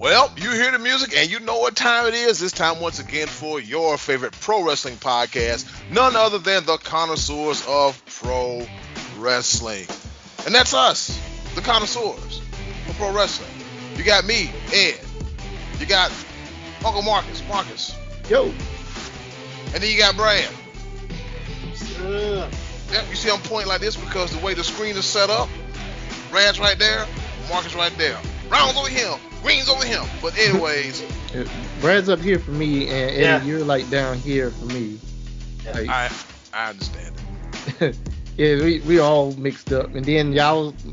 Well, you hear the music and you know what time it is. It's time once again for your favorite pro wrestling podcast, none other than the connoisseurs of pro wrestling. And that's us, the connoisseurs of pro wrestling. You got me, Ed. You got Uncle Marcus. Yo. And then you got Brad. Yep, you see I'm pointing like this because the way the screen is set up, Brad's right there, Marcus right there. Brown's over here, Green's over here. But anyways. Brad's up here for me, and Eddie, you're like down here for me. Like, I understand it. Yeah, we all mixed up. And then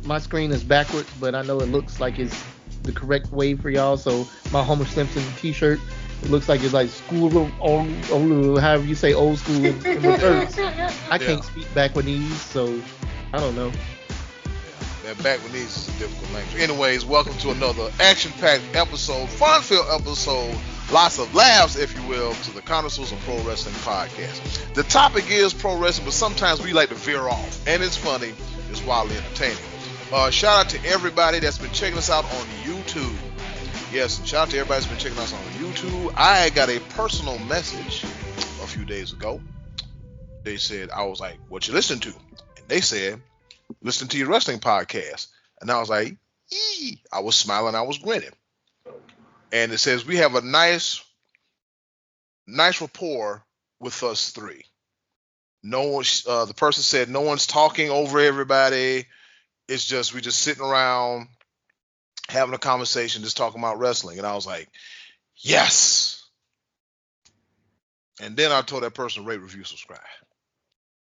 my screen is backwards, but I know it looks like it's the correct way for y'all. So my Homer Simpson t-shirt, it looks like it's like school, however you say old school in reverse. I can't speak Backwardese, so I don't know. That Backwardese is a difficult language. Anyways, welcome to another action-packed episode, fun-filled episode, lots of laughs, if you will, to the Connoisseurs of Pro Wrestling podcast. The topic is pro wrestling, but sometimes we like to veer off, and it's funny, it's wildly entertaining. Shout out to everybody that's been checking us out on YouTube. Yes, and shout out to everybody that's been checking us on YouTube. I got a personal message a few days ago. They said, I was like, what you listening to? And they said, listen to your wrestling podcast. And I was like, eee. I was smiling, I was grinning. And it says, we have a nice rapport with us three. No one, the person said, no one's talking over everybody. It's just, we just sitting around having a conversation, just talking about wrestling. And I was like, yes. And then I told that person, rate, review, subscribe.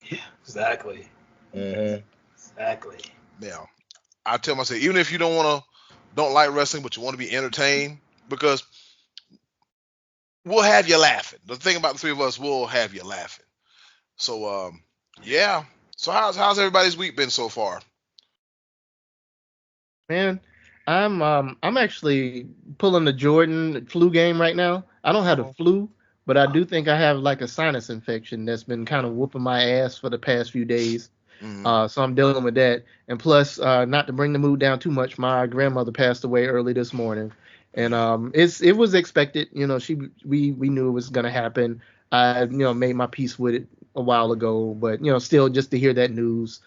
Yeah, exactly. Mm-hmm. Exactly. Now, I tell myself, even if you don't like wrestling, but you want to be entertained, because we'll have you laughing. The thing about the three of us, we'll have you laughing. So, yeah. So how's everybody's week been so far? Man, I'm actually pulling the Jordan flu game right now. I don't have the flu, but I do think I have like a sinus infection that's been kind of whooping my ass for the past few days. Mm-hmm. So I'm dealing with that. And plus, not to bring the mood down too much, my grandmother passed away early this morning. And it was expected. You know, we knew it was gonna happen. I made my peace with it a while ago, but still just to hear that news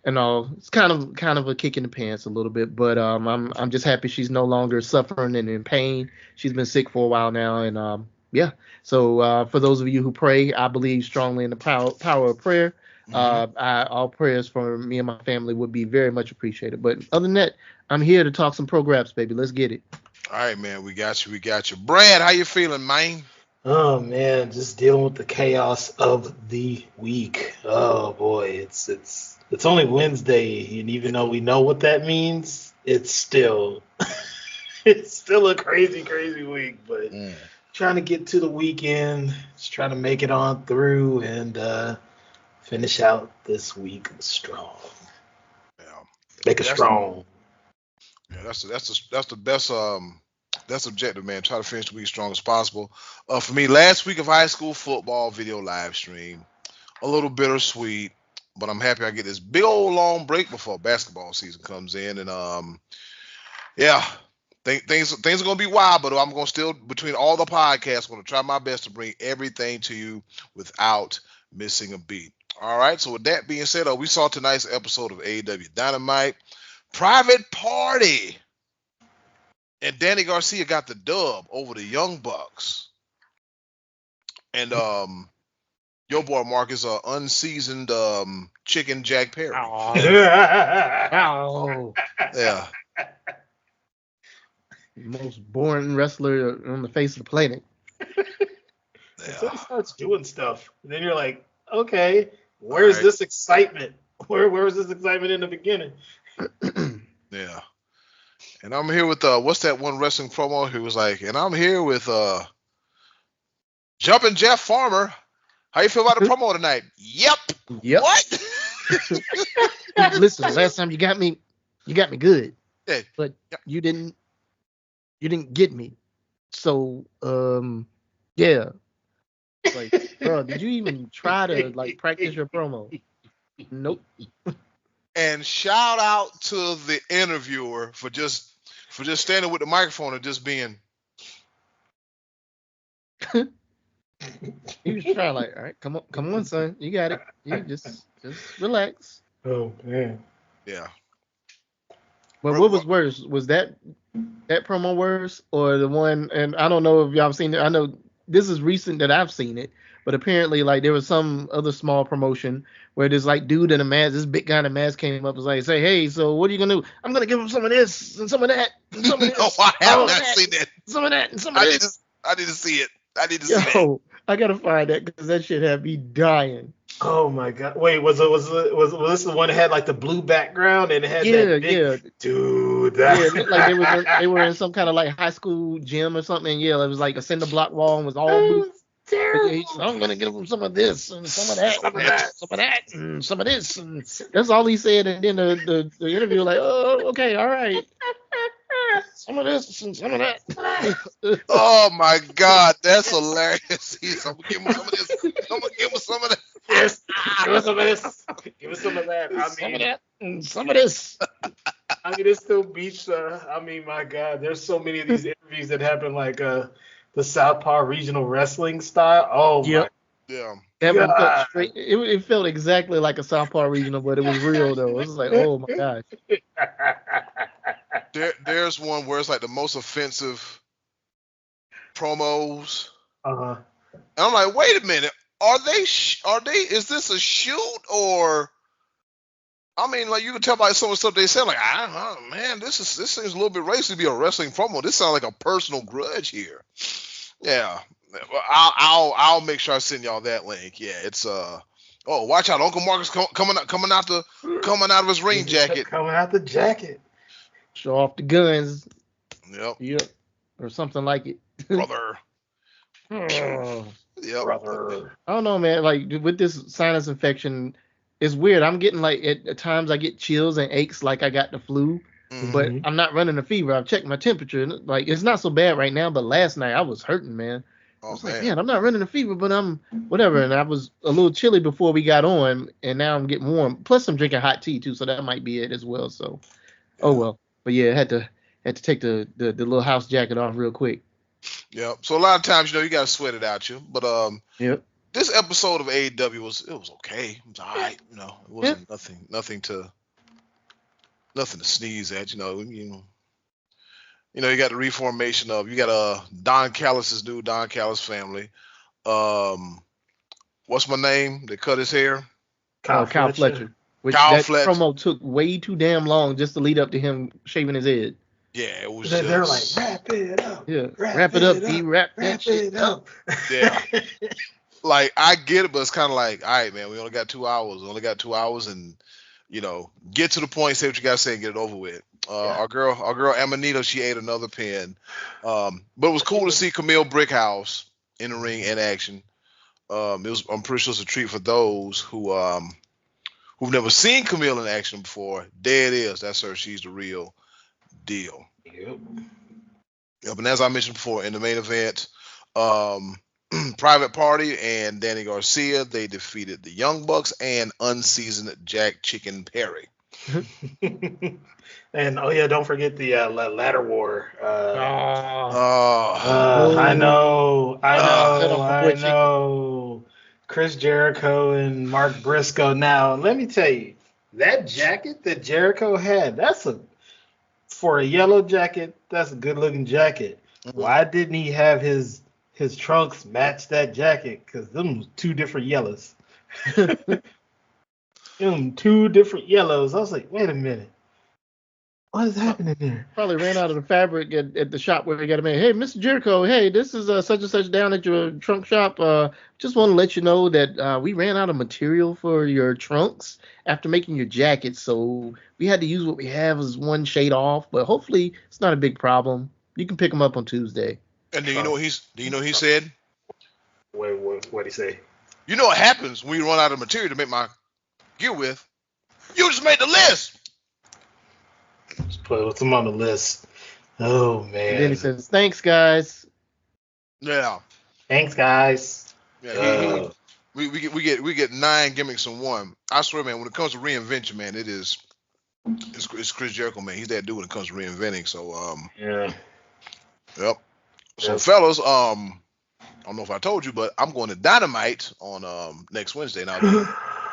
and all, it's kind of a kick in the pants a little bit. But I'm just happy she's no longer suffering and in pain. She's been sick for a while now, and yeah. So for those of you who pray, I believe strongly in the power of prayer. Mm-hmm. All prayers for me and my family would be very much appreciated. But other than that, I'm here to talk some pro graps, baby. Let's get it. All right, man. We got you. Brad, how you feeling, man? Oh, man. Just dealing with the chaos of the week. Oh, boy. It's only Wednesday, and even though we know what that means, it's still a crazy, crazy week. But trying to get to the weekend, just trying to make it on through, and finish out this week strong. Yeah. Make it strong. Yeah, that's the best that's objective, man. Try to finish the week as strong as possible. For me, last week of high school football video live stream, a little bittersweet, but I'm happy I get this big old long break before basketball season comes in, and yeah. Things are gonna be wild, but I'm gonna still, between all the podcasts, gonna try my best to bring everything to you without missing a beat. All right, so with that being said, we saw tonight's episode of AEW Dynamite, Private Party, and Danny Garcia got the dub over the Young Bucks, and your boy Marcus, unseasoned chicken Jack Perry. Oh. Yeah. Most boring wrestler on the face of the planet. Until he starts doing stuff, and then you're like, okay, where's this excitement? Where was this excitement in the beginning? Yeah. And I'm here with what's that one wrestling promo? He was like, and I'm here with Jumpin' Jeff Farmer. How you feel about the promo tonight? Yep. What? Listen, last time you got me good. Yeah. But you didn't get me. So yeah. Like, bro, did you even try to practice your promo? Nope. And shout out to the interviewer for just standing with the microphone and just being He was trying like, all right, come on, son, you got it. You just relax. Oh man. Yeah. But what was worse? Was that promo worse or the one? And I don't know if y'all have seen it. I know this is recent that I've seen it, but apparently like there was some other small promotion where this like dude in a mask, this big guy in a mask came up and was like, say, hey, so what are you gonna do? I'm gonna give him some of this and some of that and some of this. No, I have all not that, seen that. Some of that and some of this. I need to see it. I need to see that. Yo, I gotta find that because that shit had me dying. Oh my god! Wait, was this the one that had like the blue background and it had that big dude? That... Yeah, it looked like they were in some kind of like high school gym or something. And yeah, it was like a cinder block wall and was all blue. Terrible. Yeah, I'm gonna give him some of this and some of that, some of that, and some of this, and that's all he said. And then the interview like, oh, okay, all right, some of this and some of that. Oh my God, that's hilarious. I'm gonna give him some of this. I'm gonna give him some of that. Yes, give us some of this. Give us some of that. Some of that and some of this. I mean, it still beats. I mean, my God, there's so many of these interviews that happen like the Southpaw regional wrestling style. Oh yep. my. Yeah. That one felt straight. It felt exactly like a Southpaw regional, but it was real though. It was like, oh my gosh. There's one where it's like the most offensive promos. Uh-huh. And I'm like, wait a minute. Are they? Is this a shoot or? I mean, like you can tell by some of the stuff they said. Like, man, this seems a little bit racist to be a wrestling promo. This sounds like a personal grudge here. Yeah, I'll make sure I send y'all that link. Yeah, it's oh, watch out, Uncle Marcus coming out of his ring jacket. Coming out the jacket. Show off the guns. Yep. Or something like it. Brother. Yep. Brother. I don't know, man. Like with this sinus infection, it's weird. I'm getting like at times I get chills and aches like I got the flu, but I'm not running a fever. I've checked my temperature and like it's not so bad right now. But last night I was hurting, man. I was like, man, I'm not running a fever, but I'm whatever. And I was a little chilly before we got on, and now I'm getting warm. Plus I'm drinking hot tea too, so that might be it as well. So, oh well. But yeah, I had to take the little house jacket off real quick. Yeah. So a lot of times, you got to sweat it out you. But yep. This episode of AEW was okay. It was all right. It wasn't nothing to sneeze at. You got the reformation of Don Callis' new Don Callis family. What's my name? They cut his hair. Kyle Fletcher. Fletcher. Promo took way too damn long just to lead up to him shaving his head. Yeah, it was. They're like, wrap it up. Yeah, wrap it up. Wrap that shit up. Yeah. Like I get it, but it's kind of like, all right, man, we only got 2 hours. And get to the point, say what you gotta say, and get it over with. Our girl Amanita, she ate another pin. But it was cool to see Camille Brickhouse in the ring in action. I'm pretty sure it's a treat for those who've never seen Camille in action before. There it is. That's her. She's the real deal. Yep. And as I mentioned before, in the main event, Private Party and Danny Garcia, they defeated the Young Bucks and unseasoned Jack Chicken Perry. And don't forget the ladder war. I know. Chris Jericho and Mark Briscoe. Now, let me tell you, that jacket that Jericho had, for a yellow jacket, that's a good looking jacket. Mm-hmm. Why didn't he have his trunks match that jacket? Because them was two different yellows. Two different yellows. I was like, wait a minute. What is happening there? Probably ran out of the fabric at the shop where we got it made. Hey, Mr. Jericho, hey, this is such and such down at your trunk shop. Just want to let you know that we ran out of material for your trunks after making your jacket, so we had to use what we have as one shade off. But hopefully, it's not a big problem. You can pick them up on Tuesday. And do you know what he said? What'd he say? You know what happens when you run out of material to make my gear with? You just made the list. Just put them on the list. Oh man. And then he says, "Thanks, guys." Yeah. Thanks, guys. Yeah. We get 9 gimmicks in one. I swear, man. When it comes to reinvention, man, it's Chris Jericho, man. He's that dude when it comes to reinventing. So yeah. Yep. So fellas, I don't know if I told you, but I'm going to Dynamite on next Wednesday. And I'll be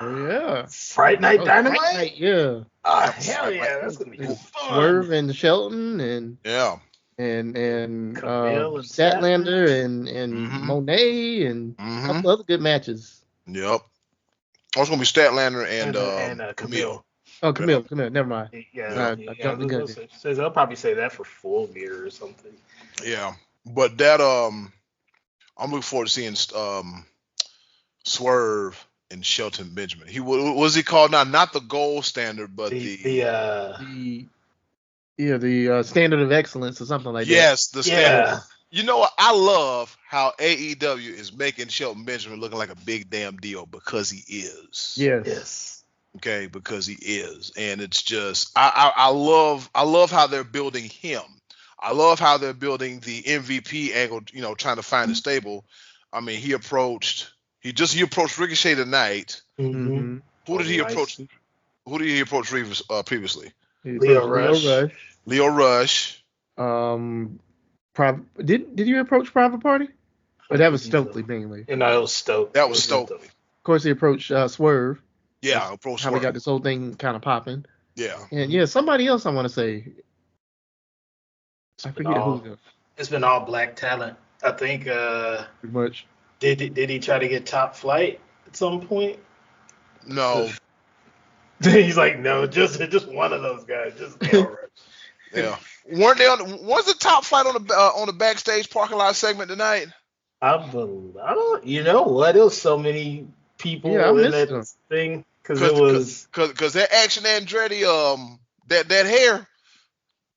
Oh yeah. Fright Night Oh, Dynamite? Fight Night, yeah. Oh, hell yeah, that's gonna be It's fun. Swerve and Shelton and yeah. and Camille and Statlander and Mhm. Monet and a Mhm. couple other good matches. Yep. Oh, it's gonna be Statlander and Camille. Camille. Oh, Camille, never mind. Yeah, I jumped the gun. Says I'll probably say that for Full Gear or something. Yeah, but that I'm looking forward to seeing Swerve and Shelton Benjamin. He was he called now? Not the gold standard, but The standard of excellence or something like that. Yes, the standard. Yeah. You know what? I love how AEW is making Shelton Benjamin looking like a big damn deal because he is. Yes. Okay, because he is, and it's just I love how they're building him. I love how they're building the MVP angle. You know, trying to find a stable. I mean, he approached Ricochet tonight. Mm-hmm. Who did he approach? Who did he approach previously? Leo Rush. Rush. Did you approach Private Party? But that was Stokely mainly. And that was Stokely. That was Stokely. Of course, he approached Swerve. Yeah, approached How Swerve. we got this whole thing kind of popping. Yeah. And somebody else I want to say. I forget who. It's been all black talent. I think. Pretty much. Did he try to get Top Flight at some point? No. He's like, no, just one of those guys. Just Leo Rush. Yeah. Was the Top Flight on the backstage parking lot segment tonight? I don't. You know what? There was so many people in that thing because that Action Andretti that hair.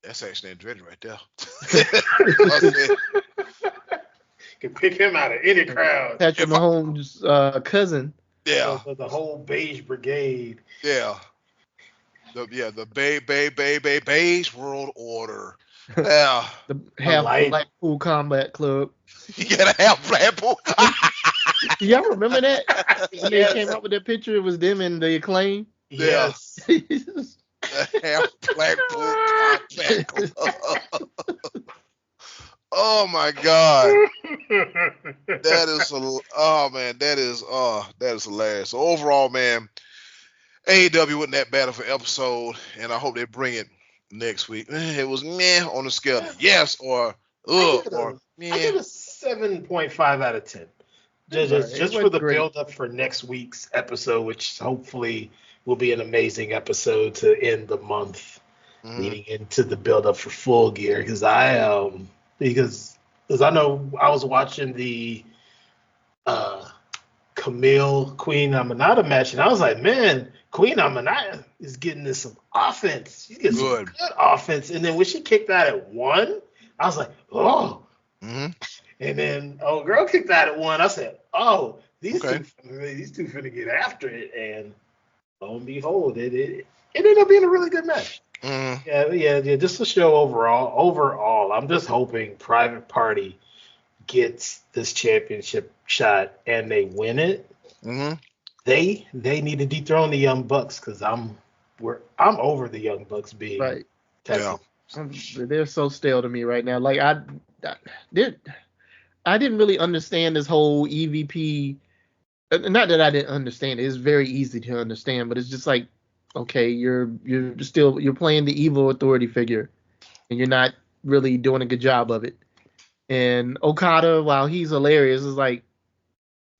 That's Action Andretti right there. Can pick him out of any crowd. Patrick Mahomes' cousin. Yeah. The whole beige brigade. Yeah. The beige world order. Yeah. The Blackpool Combat Club. You gotta have Blackpool. Y'all remember that? When they came up with that picture, it was them and the Acclaim. Yes. Half Blackpool Combat Club. Oh my God. That is hilarious. So overall, man, AEW wasn't that bad of an episode, and I hope they bring it next week. It was meh on the scale of yes or meh. I give it a 7.5 out of 10. Just for the build up for next week's episode, which hopefully will be an amazing episode to end the month, leading into the build up for Full Gear. Because I know I was watching the Camille Queen Amanada match, and I was like, man, Queen Amanada is getting this some offense. She's getting some good offense. And then when she kicked out at 1, I was like, oh. Mm-hmm. And then girl kicked out at 1. I said, oh, these two finna get after it. And lo and behold, it ended up being a really good match. Mm-hmm. Yeah. Just to show overall, I'm just hoping Private Party gets this championship shot and they win it. Mm-hmm. They need to dethrone the Young Bucks because I'm over the Young Bucks being right. Yeah. They're so stale to me right now. Like I didn't really understand this whole EVP. Not that I didn't understand it. It's very easy to understand, but it's just like, okay, you're playing the evil authority figure, and you're not really doing a good job of it. And Okada, while he's hilarious, is like,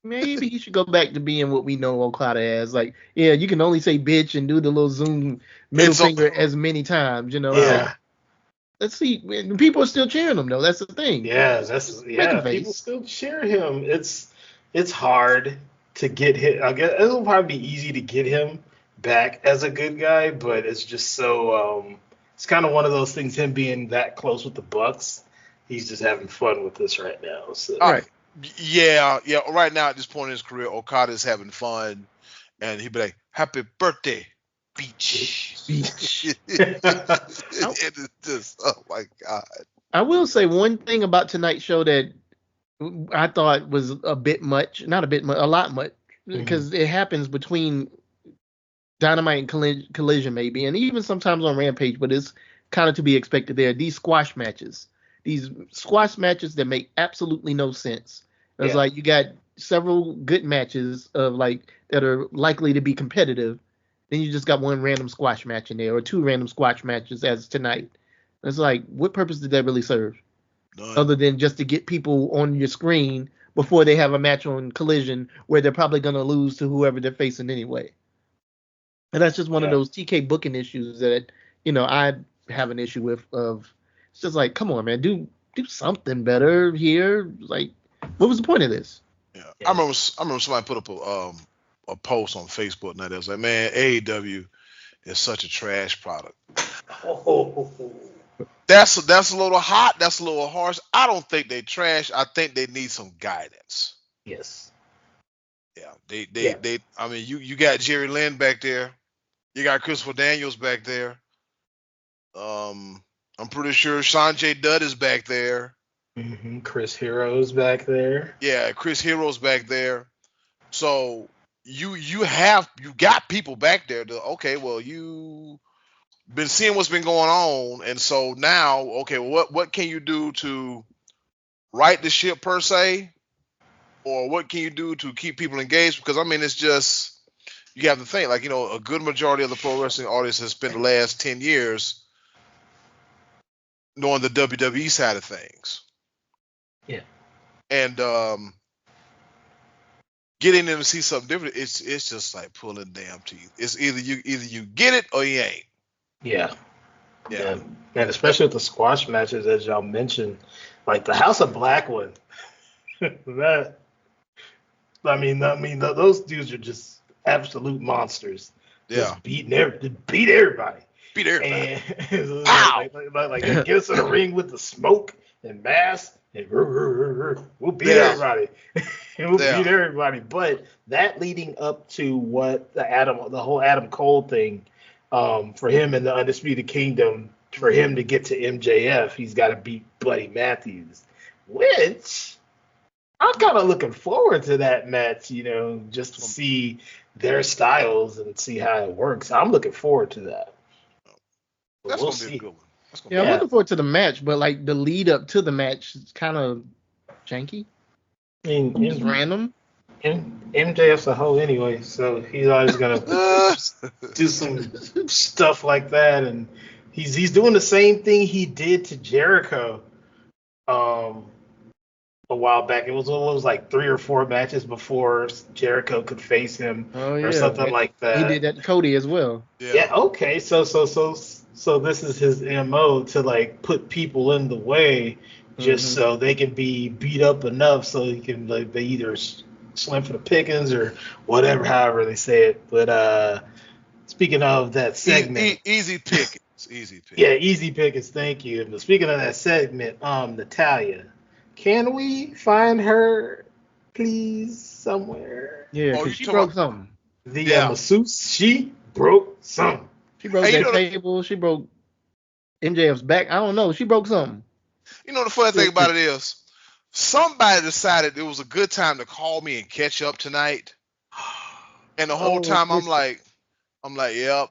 maybe he should go back to being what we know Okada as. Like, yeah, you can only say bitch and do the little zoom middle finger as many times, you know. Yeah. Like, let's see. People are still cheering him though. That's the thing. Yeah, people still cheer him. It's hard to get him. I guess it'll probably be easy to get him back as a good guy, but it's just so it's kind of one of those things. Him being that close with the Bucks, he's just having fun with this right now. So. All right. Yeah. Right now, at this point in his career, Okada is having fun, and he'd be like, "Happy birthday, beach." It is just, oh my God. I will say one thing about tonight's show that I thought was a bit much, not a bit much, a lot much, because it happens between Dynamite and Collision maybe, and even sometimes on Rampage, but it's kind of to be expected there. These squash matches that make absolutely no sense. It's like you got several good matches of like that are likely to be competitive. Then you just got one random squash match in there, or two random squash matches as tonight. It's like, what purpose did that really serve? None. Other than just to get people on your screen before they have a match on Collision where they're probably going to lose to whoever they're facing anyway. And that's just one of those TK booking issues that, I have an issue with. It's just like, come on, man, do something better here. Like, what was the point of this? Yeah. I remember somebody put up a post on Facebook and that was like, man, AEW is such a trash product. That's a little hot. That's a little harsh. I don't think they trash. I think they need some guidance. Yes. Yeah. They. I mean, you got Jerry Lynn back there. You got Christopher Daniels back there. I'm pretty sure Sanjay Dutt is back there. Mm-hmm. Chris Hero's back there. Yeah, Chris Hero's back there. So you got people back there to, okay, well, you been seeing what's been going on, and so now, okay, what can you do to right the ship per se, or what can you do to keep people engaged? Because I mean, it's just, you have to think, like, a good majority of the pro wrestling audience has spent the last 10 years knowing the WWE side of things. Yeah. And getting them to see something different, it's just like pulling damn teeth. It's either you get it or you ain't. Yeah. And especially with the squash matches, as y'all mentioned, like the House of Black one. Those dudes are just absolute monsters. Yeah. Just beat everybody. And like get us in the ring with the smoke and mask, and we'll beat everybody. And we'll beat everybody. But that leading up to what the whole Adam Cole thing, for him in the Undisputed Kingdom, for him to get to MJF, he's got to beat Buddy Matthews, which I'm kind of looking forward to that match, just to see their styles and see how it works. I'm looking forward to that. That's going to be a good one. I'm looking forward to the match, but like the lead up to the match is kind of janky. Just random. MJF's a hoe anyway, so he's always gonna do some stuff like that, and he's doing the same thing he did to Jericho a while back. It was like 3 or 4 matches before Jericho could face him or something like that. He did that to Cody as well. Yeah. Okay. So this is his MO, to like put people in the way just so they can be beat up enough so he can, like, they either slim for the pickings or whatever, however they say it. But speaking of that segment, easy pickings. Yeah, easy pickings. Thank you. But speaking of that segment, Natalya, can we find her, please, somewhere? Yeah, because she broke something. The masseuse, she broke something. She broke that table. She broke MJF's back. I don't know. She broke something. The funny thing about it is, somebody decided it was a good time to call me and catch up tonight. And the whole time I'm like, yep.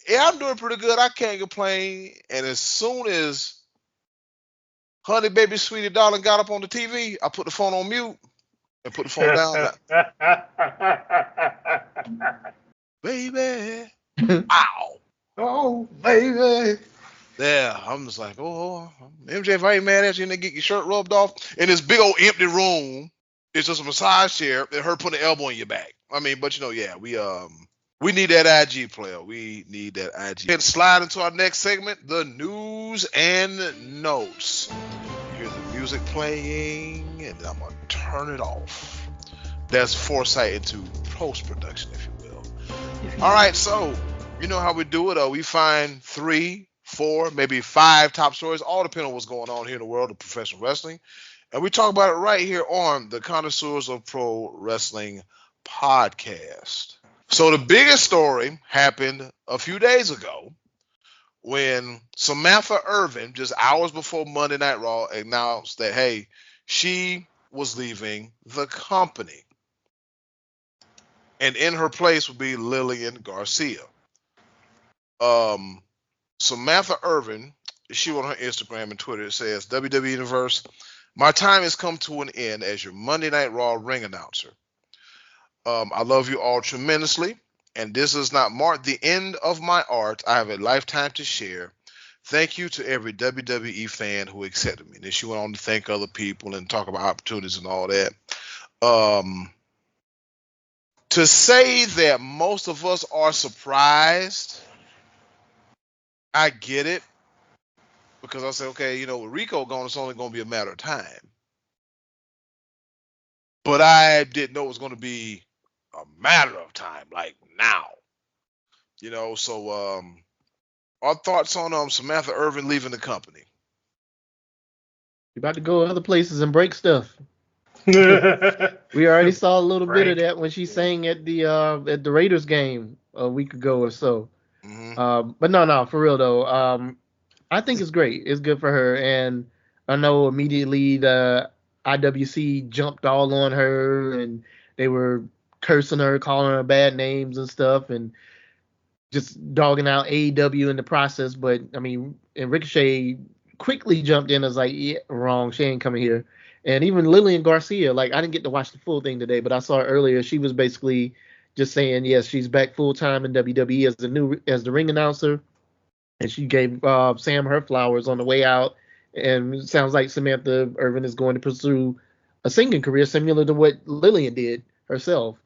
Yeah, I'm doing pretty good. I can't complain. And as soon as Honey Baby Sweetie Darling got up on the TV, I put the phone on mute and put the phone down. Baby. Ow. Oh, baby. Yeah, I'm just like, MJ, if I ain't mad at you and they get your shirt rubbed off in this big old empty room, it's just a massage chair and her putting an elbow in your back. I mean, but we need that IG player. We need that IG. And slide into our next segment, the news and notes. You hear the music playing, and I'm gonna turn it off. That's foresight into post-production, if you will. All right, so you know how we do it. We find 3, 4, maybe 5 top stories, all depending on what's going on here in the world of professional wrestling. And we talk about it right here on the Connoisseurs of Pro Wrestling podcast. So the biggest story happened a few days ago when Samantha Irvin, just hours before Monday Night Raw, announced that, hey, she was leaving the company. And in her place would be Lillian Garcia. Samantha Irvin, she on her Instagram and Twitter, it says, WWE Universe, My time has come to an end as your Monday Night Raw ring announcer. I love you all tremendously, and this does not mark the end of my art. I have a lifetime to share. Thank you to every WWE fan who accepted me. And then she went on to thank other people and talk about opportunities and all that. To say that most of us are surprised, I get it. Because I said, okay, with Rico gone, it's only going to be a matter of time. But I didn't know it was going to be a matter of time, like now. So our thoughts on Samantha Irvin leaving the company. You're about to go other places and break stuff. We already saw a little bit of that when she sang at the Raiders game a week ago or so. Mm-hmm. But no, for real though. I think it's great. It's good for her, and I know immediately the IWC jumped all on her, and they were cursing her, calling her bad names and stuff, and just dogging out AEW in the process. But I mean, and Ricochet quickly jumped in as like, yeah, wrong, she ain't coming here. And even Lillian Garcia, like I didn't get to watch the full thing today, but I saw it earlier. She was basically just saying, yes, she's back full time in WWE as the ring announcer, and she gave Sam her flowers on the way out. And it sounds like Samantha Irvin is going to pursue a singing career similar to what Lillian did herself.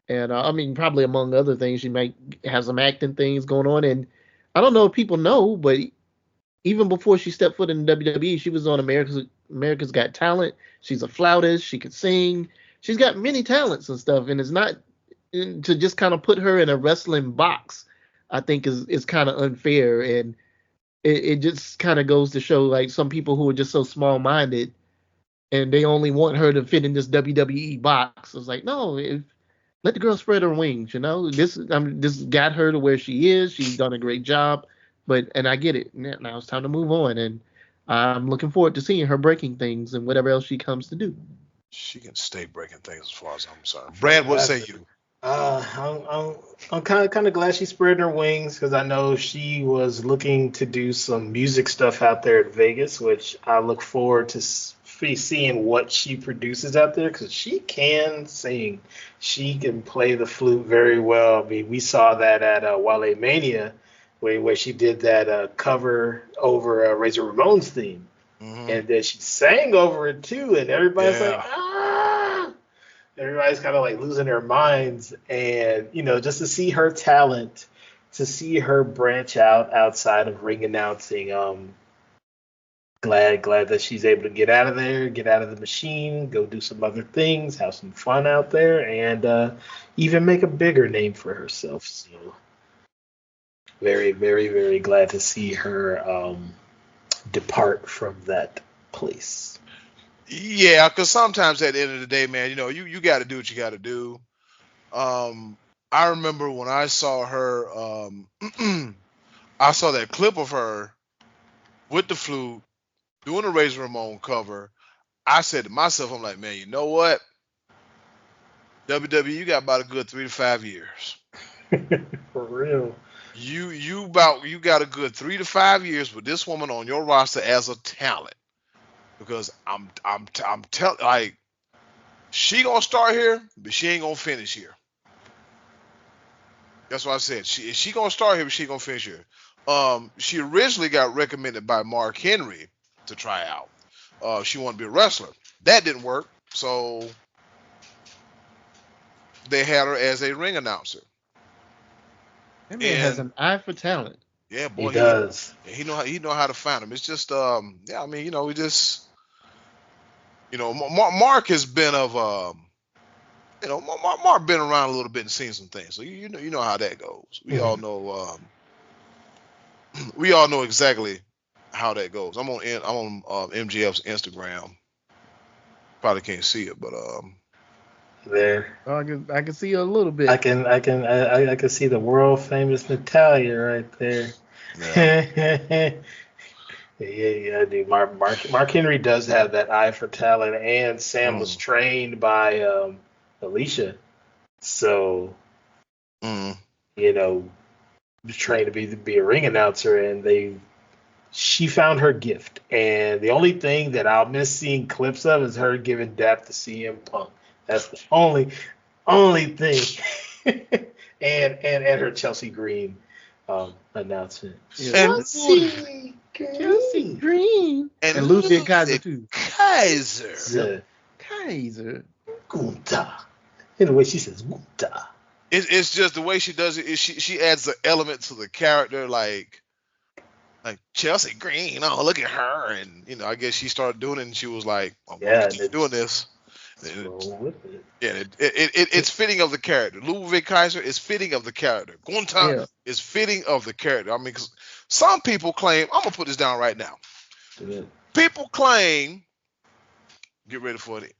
And I mean, probably among other things, she might have some acting things going on. And I don't know if people know, but even before she stepped foot in the WWE, she was on America's Got Talent. She's a flautist. She could sing. She's got many talents and stuff. And it's not to just kind of put her in a wrestling box, I think is kind of unfair. And it just kind of goes to show like some people who are just so small minded and they only want her to fit in this WWE box. It's like, no, let the girl spread her wings. This got her to where she is. She's done a great job, and I get it. Now it's time to move on, and I'm looking forward to seeing her breaking things and whatever else she comes to do. She can stay breaking things as far as I'm concerned. Brad, what say you? I'm kind of glad she spread her wings because I know she was looking to do some music stuff out there at Vegas, which I look forward to seeing what she produces out there because she can sing. She can play the flute very well. I mean, we saw that at Wale Mania where she did that cover over Razor Ramon's theme. Mm-hmm. And then she sang over it too, and everybody's like, Yeah. ah! Everybody's kind of like losing their minds. And, just to see her talent, to see her branch out outside of ring announcing, glad that she's able to get out of there, get out of the machine, go do some other things, have some fun out there, and even make a bigger name for herself. So very, very, very glad to see her depart from that place. Yeah, because sometimes at the end of the day, man, you got to do what you got to do. I remember when I saw her, I saw that clip of her with the flute doing a Razor Ramon cover. I said to myself, I'm like, man, you know what? WWE, you got about a good 3 to 5 years. For real. You got a good 3 to 5 years with this woman on your roster as a talent. Because I'm telling, like, she gonna start here, but she ain't gonna finish here. That's what I said. She gonna start here, but she gonna finish here. She originally got recommended by Mark Henry to try out. She wanted to be a wrestler. That didn't work, so they had her as a ring announcer. That man has an eye for talent. Yeah, boy, he does. He know how to find them. It's just yeah, I mean, we just Mark has been Mark been around a little bit and seen some things, so you know how that goes. We all know exactly how that goes. I'm on MGF's Instagram. Probably can't see it, but there. I can see a little bit. I can see the world famous Natalia right there. Yeah. Yeah, dude. Mark Henry does have that eye for talent, and Sam was trained by Alicia, so trained to be a ring announcer, and she found her gift, and the only thing that I'll miss seeing clips of is her giving dap to CM Punk. That's the only thing. and her Chelsea Green announcement. And Chelsea Green. And Ludwig Kaiser, too. Kaiser. Kaiser. Gunta. In the way she says Gunta. It's just the way she does it. She adds an element to the character, like Chelsea Green. Oh, look at her, and I guess she started doing it, and she was like, "I'm gonna keep doing this." It's fitting of the character. Ludwig Kaiser is fitting of the character. Gunther is fitting of the character. I mean, 'cause some people claim. I'm gonna put this down right now. People claim. Get ready for an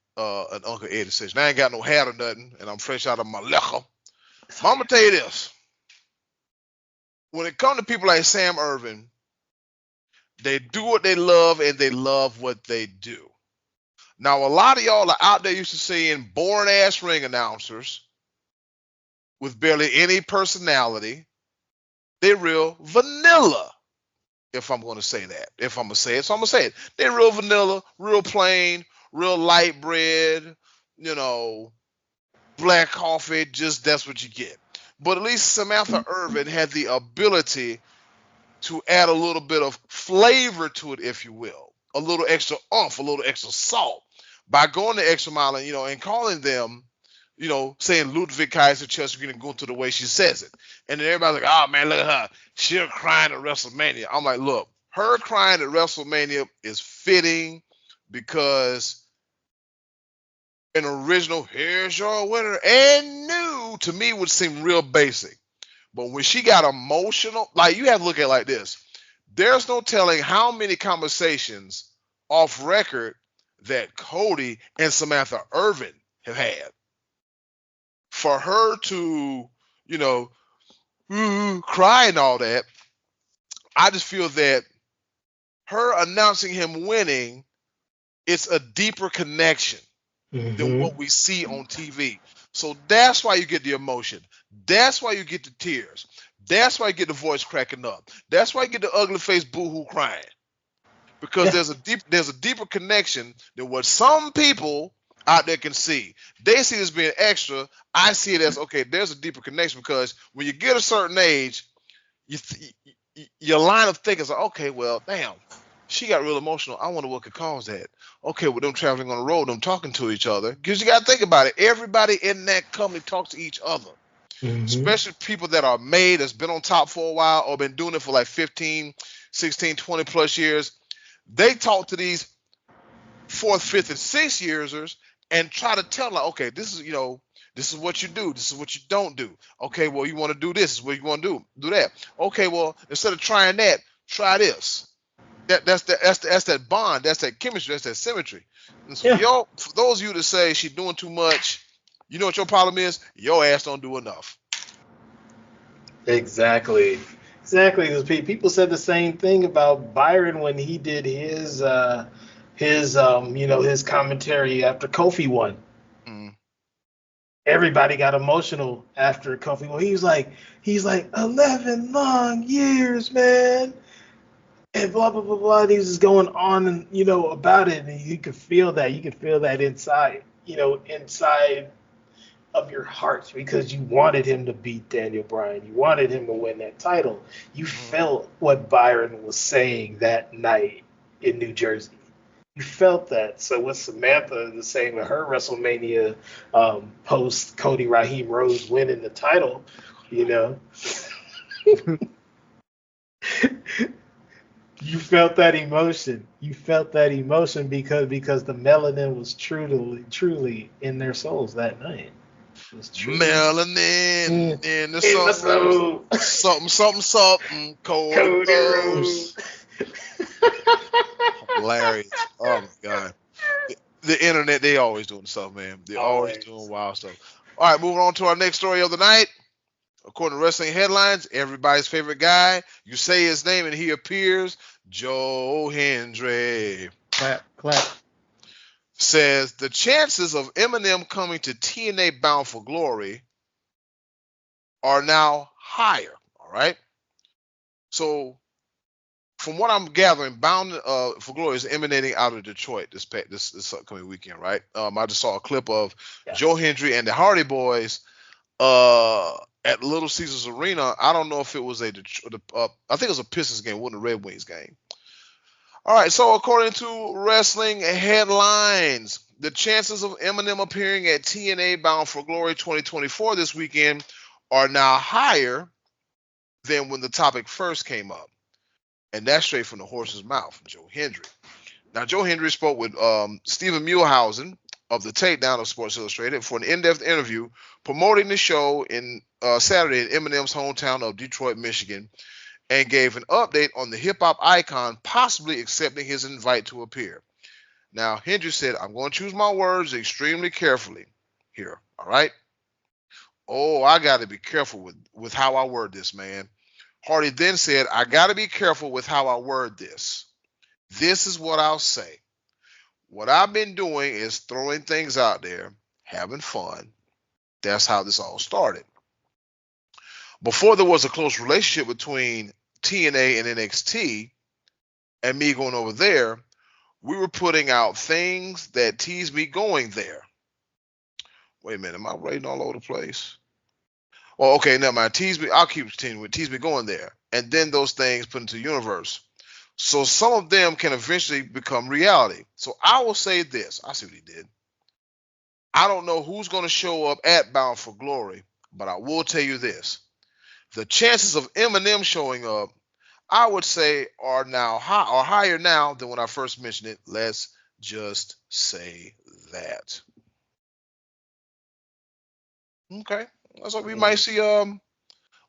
Uncle Eddie session. I ain't got no hat or nothing, and I'm fresh out of my liquor. I'm gonna tell you this. When it comes to people like Sam Irvin, they do what they love, and they love what they do. Now, a lot of y'all are out there used to seeing boring-ass ring announcers with barely any personality. They're real vanilla, if I'm going to say that. If I'm going to say it, so I'm going to say it. They're real vanilla, real plain, real light bread, black coffee, just that's what you get. But at least Samantha Irvin had the ability to add a little bit of flavor to it, if you will. A little extra oomph, a little extra salt. By going the extra mile and calling them, saying Ludwig Kaiser, Chelsea Green, and going to the way she says it. And then everybody's like, oh, man, look at her. She's crying at WrestleMania. I'm like, look, her crying at WrestleMania is fitting because an original, here's your winner, and new, to me would seem real basic. But when she got emotional, like you have to look at it like this. There's no telling how many conversations off record that Cody and Samantha Irvin have had. For her to, cry and all that, I just feel that her announcing him winning, it's a deeper connection than what we see on TV. So that's why you get the emotion. That's why you get the tears. That's why you get the voice cracking up. That's why you get the ugly face boo-hoo crying. Because there's a deeper connection than what some people out there can see. They see this being extra. I see it as, okay, there's a deeper connection because when you get a certain age, your line of thinking is like, okay, well, damn, she got real emotional. I wonder what could cause that. Okay, with them traveling on the road, them talking to each other. Because you got to think about it. Everybody in that company talks to each other. Especially people that are made, that's been on top for a while or been doing it for like 15, 16, 20 plus years. They talk to these 4th, 5th, and 6th yearsers and try to tell them, like, okay, this is what you do. This is what you don't do. Okay, well, you want to do this. This is what you want to do that. Okay, well, instead of trying that, try this. That's that bond. That's that chemistry. That's that symmetry. And so for those of you that say she's doing too much, you know what your problem is? Your ass don't do enough. Exactly. People said the same thing about Byron when he did his commentary after Kofi won. Everybody got emotional after Kofi won. He's like 11 long years, man, and blah blah blah blah. And he was just going on and about it, and you could feel that. You could feel that inside of your heart, because you wanted him to beat Daniel Bryan. You wanted him to win that title. You felt what Byron was saying that night in New Jersey. You felt that. So what Samantha is saying with her WrestleMania post Cody Raheem Rose winning the title, you felt that emotion. You felt that emotion because the melanin was truly in their souls that night. Melanin in the soul. Something. Cody Rose. Hilarious. Oh my God. The internet, they always doing stuff, man. They're always doing wild stuff. All right, moving on to our next story of the night. According to wrestling headlines, everybody's favorite guy, you say his name and he appears, Joe Hendry. Clap. Says the chances of Eminem coming to TNA Bound for Glory are now higher. All right. So from what I'm gathering, Bound for Glory is emanating out of Detroit this upcoming weekend, right? I just saw a clip of Joe Hendry and the Hardy Boys at Little Caesars Arena. I don't know if it was I think it was a Pistons game, it wasn't a Red Wings game. All right, so according to wrestling headlines, the chances of Eminem appearing at TNA Bound for Glory 2024 this weekend are now higher than when the topic first came up. And that's straight from the horse's mouth, Joe Hendry. Now, Joe Hendry spoke with Stephen Muehlhausen of the Takedown of Sports Illustrated for an in-depth interview promoting the show in Saturday in Eminem's hometown of Detroit, Michigan, and gave an update on the hip-hop icon possibly accepting his invite to appear. Now, Hendry said, I'm going to choose my words extremely carefully here, all right? Oh, I got to be careful with how I word this, man. Hardy then said, I got to be careful with how I word this. This is what I'll say. What I've been doing is throwing things out there, having fun. That's how this all started. Before there was a close relationship between TNA and NXT and me going over there, we were putting out things that teased me going there. Wait a minute, am I writing all over the place? Well, okay, never mind. I'll keep continuing with tease me going there. And then those things put into the universe. So some of them can eventually become reality. So I will say this. I see what he did. I don't know who's going to show up at Bound for Glory, but I will tell you this. The chances of Eminem showing up, I would say, are higher now than when I first mentioned it. Let's just say that. Okay. So we might see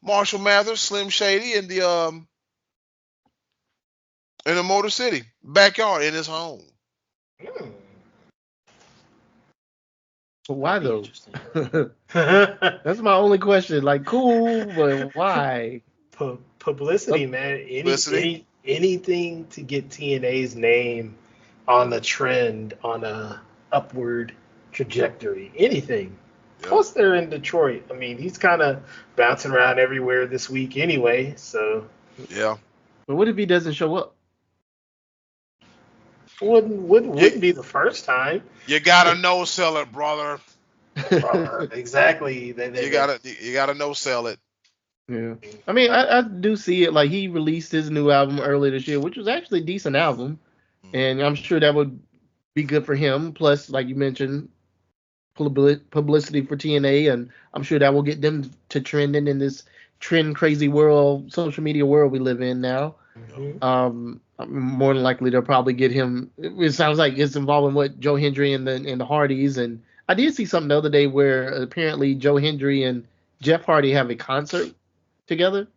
Marshall Mathers, Slim Shady in the Motor City backyard in his home. But why though? That's my only question. Like, cool, but why? Publicity, man. Anything to get TNA's name on a trend, on a upward trajectory. Anything. Yep. Plus, they're in Detroit. I mean, he's kind of bouncing around everywhere this week anyway. So. Yeah. But what if he doesn't show up? Wouldn't be the first time. You gotta no sell it, brother. Exactly. You gotta no sell it. Yeah. I mean, I do see it. Like, he released his new album earlier this year, which was actually a decent album, and I'm sure that would be good for him. Plus, like you mentioned, publicity for TNA, and I'm sure that will get them to trending in this trend crazy world, social media world we live in now. Mm-hmm. More than likely they'll probably get him. It sounds like it's involving what Joe Hendry and the Hardys. And I did see something the other day where apparently Joe Hendry and Jeff Hardy have a concert together.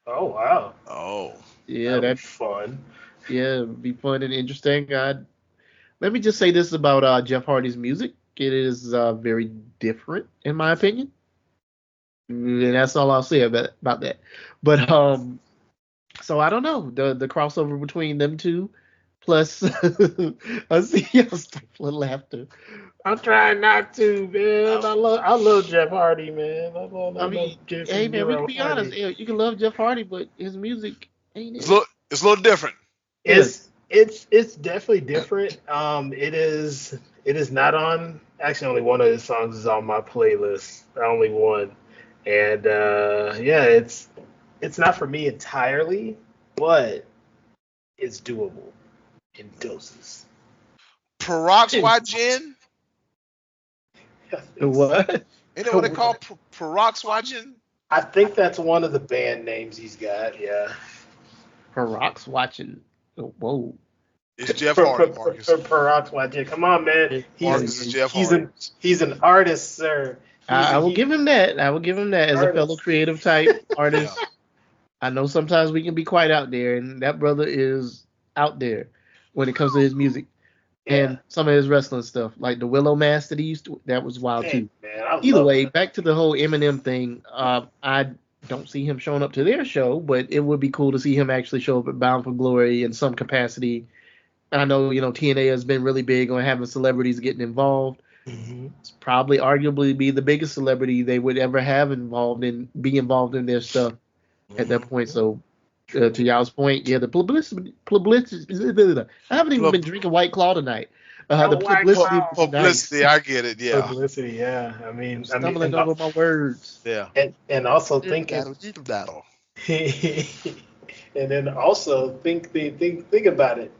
Oh wow! Oh yeah, that's fun. Yeah, it'd be fun and interesting. Let me just say this about Jeff Hardy's music. It is very different, in my opinion. And that's all I'll say about that. But so I don't know. The crossover between them two, plus I see y'all stifling laughter. I'm trying not to, man. I love Jeff Hardy, man. Hey man, we can be honest. You can love Jeff Hardy, but his music ain't it. It's a little different. It's definitely different. It is not on. Actually, only one of his songs is on my playlist. Only one, and it's not for me entirely, but it's doable in doses. Peroxygen? What? You know what they call Peroxygen? I think that's one of the band names he's got. Yeah. Peroxygen. Oh, whoa. It's Jeff Hardy, Marcus. Peroxygen. Come on, man. Marcus is Jeff Hardy. He's an artist, sir. I will give him that. As a fellow creative type artist. Yeah. I know sometimes we can be quite out there, and that brother is out there when it comes to his music and some of his wrestling stuff, like the Willow mask that he used to. That was wild too. Man, either way, back to the whole Eminem thing. I don't see him showing up to their show, but it would be cool to see him actually show up at Bound for Glory in some capacity. I know, TNA has been really big on having celebrities getting involved. Mm-hmm. It's probably arguably be the biggest celebrity they would ever have be involved in their stuff at that point. So To y'all's point, yeah, the publicity. I haven't even been drinking White Claw tonight. The White publicity Claw. was nice. Publicity, I get it. Yeah. Publicity, yeah. I'm stumbling over my words. Yeah. and also thinking, That'll. and then also think about it.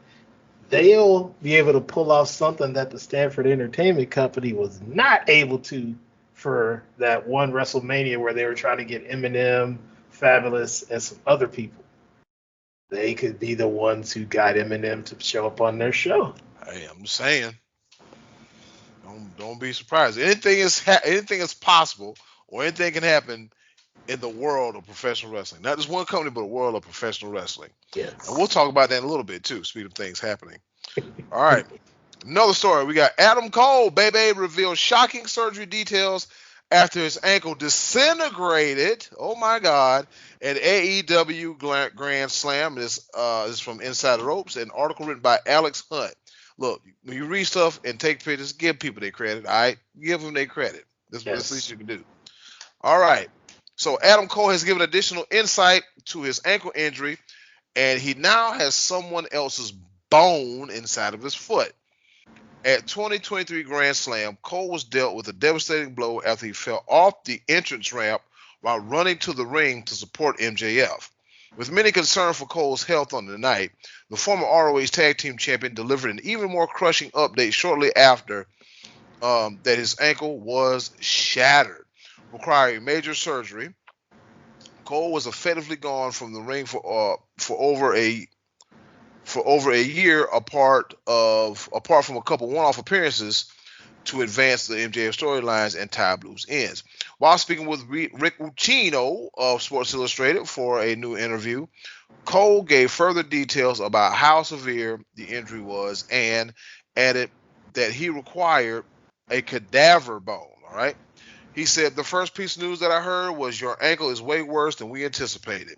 They'll be able to pull off something that the Stanford Entertainment Company was not able to for that one WrestleMania where they were trying to get Eminem, Fabulous, and some other people. They could be the ones who got Eminem to show up on their show. Hey, I'm just saying. Don't be surprised. Anything is possible, or anything can happen in the world of professional wrestling. Not just one company, but a world of professional wrestling. Yes. And we'll talk about that in a little bit too. Speed of things happening. All right. Another story. We got Adam Cole, baby, reveals shocking surgery details after his ankle disintegrated. Oh my God! At AEW Grand Slam. This is from Inside the Ropes, an article written by Alex Hunt. Look, when you read stuff and take pictures, give people their credit. All right, give them their credit. That's the least you can do. All right. So Adam Cole has given additional insight to his ankle injury, and he now has someone else's bone inside of his foot. At 2023 Grand Slam, Cole was dealt with a devastating blow after he fell off the entrance ramp while running to the ring to support MJF. With many concern for Cole's health on the night, the former ROH Tag Team Champion delivered an even more crushing update shortly after that his ankle was shattered, requiring major surgery. Cole was effectively gone from the ring for over a year, apart from a couple one-off appearances to advance the MJF storylines and tie loose ends. While speaking with Rick Ucchino of Sports Illustrated for a new interview, Cole gave further details about how severe the injury was and added that he required a cadaver bone. All right. He said, the first piece of news that I heard was your ankle is way worse than we anticipated.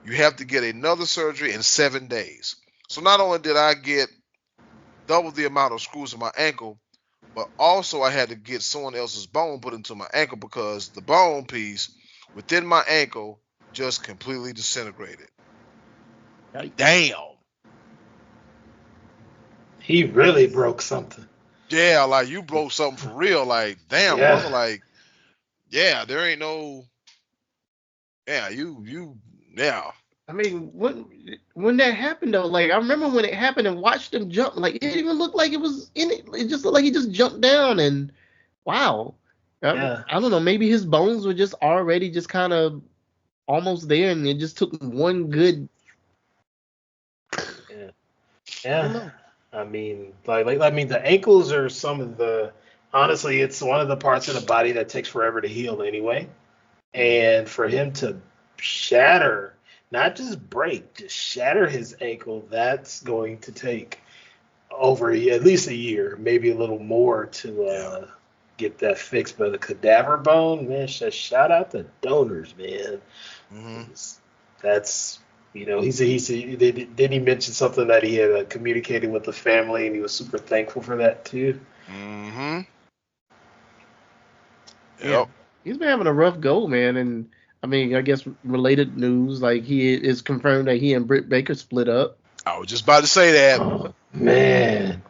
You have to get another surgery in 7 days. So not only did I get double the amount of screws in my ankle, but also I had to get someone else's bone put into my ankle because the bone piece within my ankle just completely disintegrated. Damn. He really broke something. Yeah, like you broke something for real. Like, damn, brother. Like, yeah, there ain't no. Yeah, yeah. I mean, when that happened though, like I remember when it happened and watched him jump. Like it didn't even look like it was in it. It just looked like he just jumped down and wow. I don't know. Maybe his bones were just already just kind of almost there, and it just took one good. Yeah. I mean, the ankles are some of the. Honestly, it's one of the parts of the body that takes forever to heal anyway, and for him to shatter. Not just break, just shatter his ankle. That's going to take over at least a year, maybe a little more to get that fixed. But the cadaver bone, man, shout out to donors, man. Mm-hmm. That's, didn't he mention something that he had communicated with the family and he was super thankful for that too? Mm-hmm. Yep. Yeah. He's been having a rough go, man, and I mean, I guess related news, like he is confirmed that he and Britt Baker split up. I was just about to say that. Oh, man.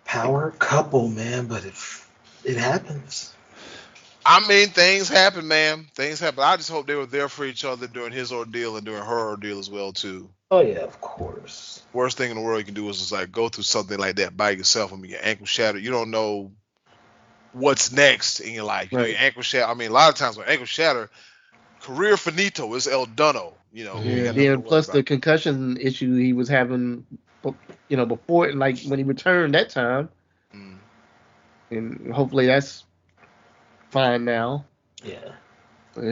Power couple, man, but it happens. I mean, things happen, man. Things happen. I just hope they were there for each other during his ordeal and during her ordeal as well, too. Oh, yeah, of course. Worst thing in the world you can do is just like go through something like that by yourself. I mean, your ankle shattered. You don't know what's next in your life. You know, your ankle shatter. I mean, a lot of times when ankle shatter, career finito is El Duno. Then plus the concussion issue he was having, before, like when he returned that time, and hopefully that's fine now. Yeah.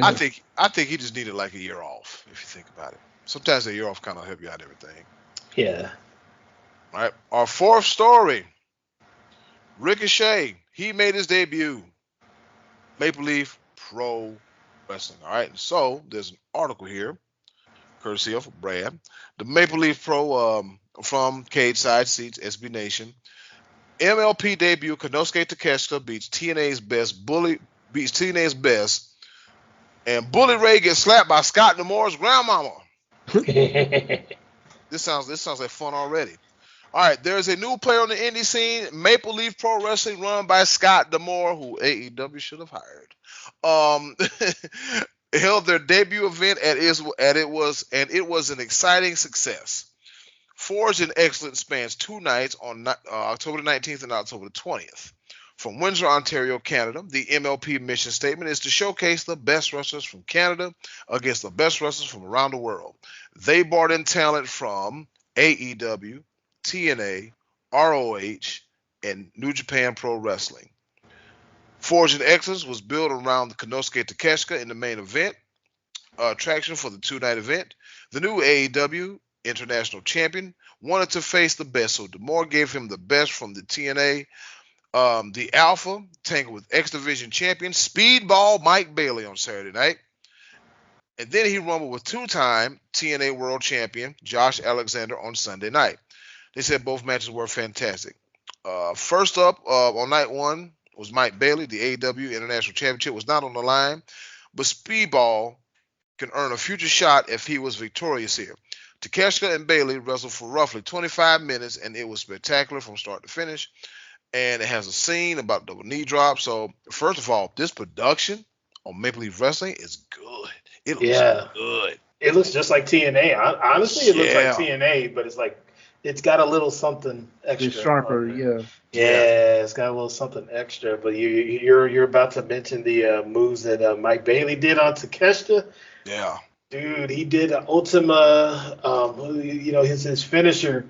I think he just needed like a year off. If you think about it, sometimes a year off kind of help you out everything. Yeah. All right. Our fourth story. Ricochet. He made his debut. Maple Leaf Pro Wrestling. All right. So there's an article here, courtesy of Brad. The Maple Leaf Pro from Cage Side Seats, SB Nation. MLP debut. Konosuke Takeshita beats TNA's best. And Bully Ray gets slapped by Scott D'Amore's grandmama. This sounds like fun already. All right, there's a new player on the indie scene, Maple Leaf Pro Wrestling, run by Scott D'Amore, who AEW should have hired. Held their debut event it was an exciting success. Forged in Excellence spans 2 nights on October 19th and October 20th. From Windsor, Ontario, Canada, the MLP mission statement is to showcase the best wrestlers from Canada against the best wrestlers from around the world. They brought in talent from AEW, TNA, ROH, and New Japan Pro Wrestling. Forged in Excellence was built around the Konosuke Takeshita in the main event attraction for the 2-night event. The new AEW International Champion wanted to face the best, so D'Amore gave him the best from the TNA. The Alpha tangled with X Division Champion Speedball Mike Bailey on Saturday night. And then he rumbled with 2-time TNA World Champion Josh Alexander on Sunday night. They said both matches were fantastic. First up on night 1 was Mike Bailey. The AEW International Championship was not on the line, but Speedball can earn a future shot if he was victorious here. Takeshita and Bailey wrestled for roughly 25 minutes, and it was spectacular from start to finish. And it has a scene about double knee drop. So, first of all, this production on Maple Leaf Wrestling is good. It looks good. It looks just like TNA. Honestly, it looks like TNA, but it's got a little something extra. It's sharper, yeah. Yeah, it's got a little something extra. But you're about to mention the moves that Mike Bailey did on Takeshita. Yeah. Dude, he did an Ultima, his finisher.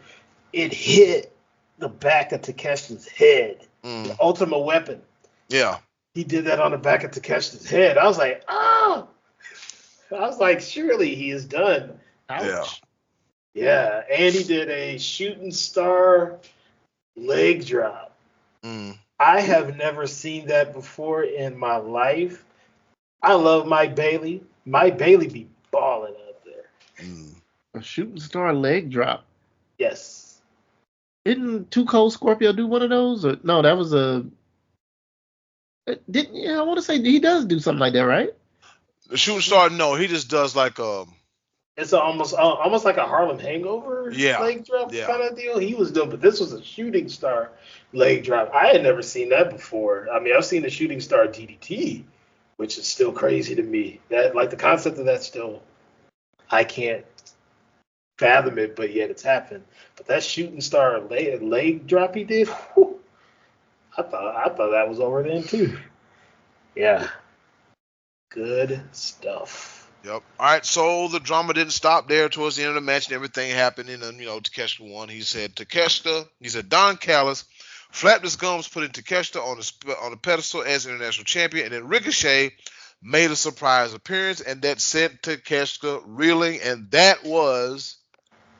It hit the back of Takeshita's head. The Ultima weapon. Yeah. He did that on the back of Takeshita's head. I was like, oh. I was like, surely he is done. Ouch. Yeah. And he did a shooting star leg drop. I have never seen that before in my life. I love Mike Bailey. Mike Bailey be balling up there. A shooting star leg drop. Yes. Didn't Too Cold Scorpio do one of those? Or, no, that was I want to say he does do something like that, right? The shooting star, no, he just does like it's almost like a Harlem Hangover leg drop kind of deal. He was doing, but this was a shooting star leg drop. I had never seen that before. I mean, I've seen the shooting star DDT, which is still crazy to me. That, like, the concept of that still, I can't fathom it, but yet it's happened. But that shooting star leg drop he did, whew, I thought that was over then too. Yeah. Good stuff. Yep. All right, so the drama didn't stop there. Towards the end of the match and everything happened, and then, Takeshita won. He said Don Callis flapped his gums, putting Takeshita on the pedestal as international champion, and then Ricochet made a surprise appearance, and that sent Takeshita reeling, and that was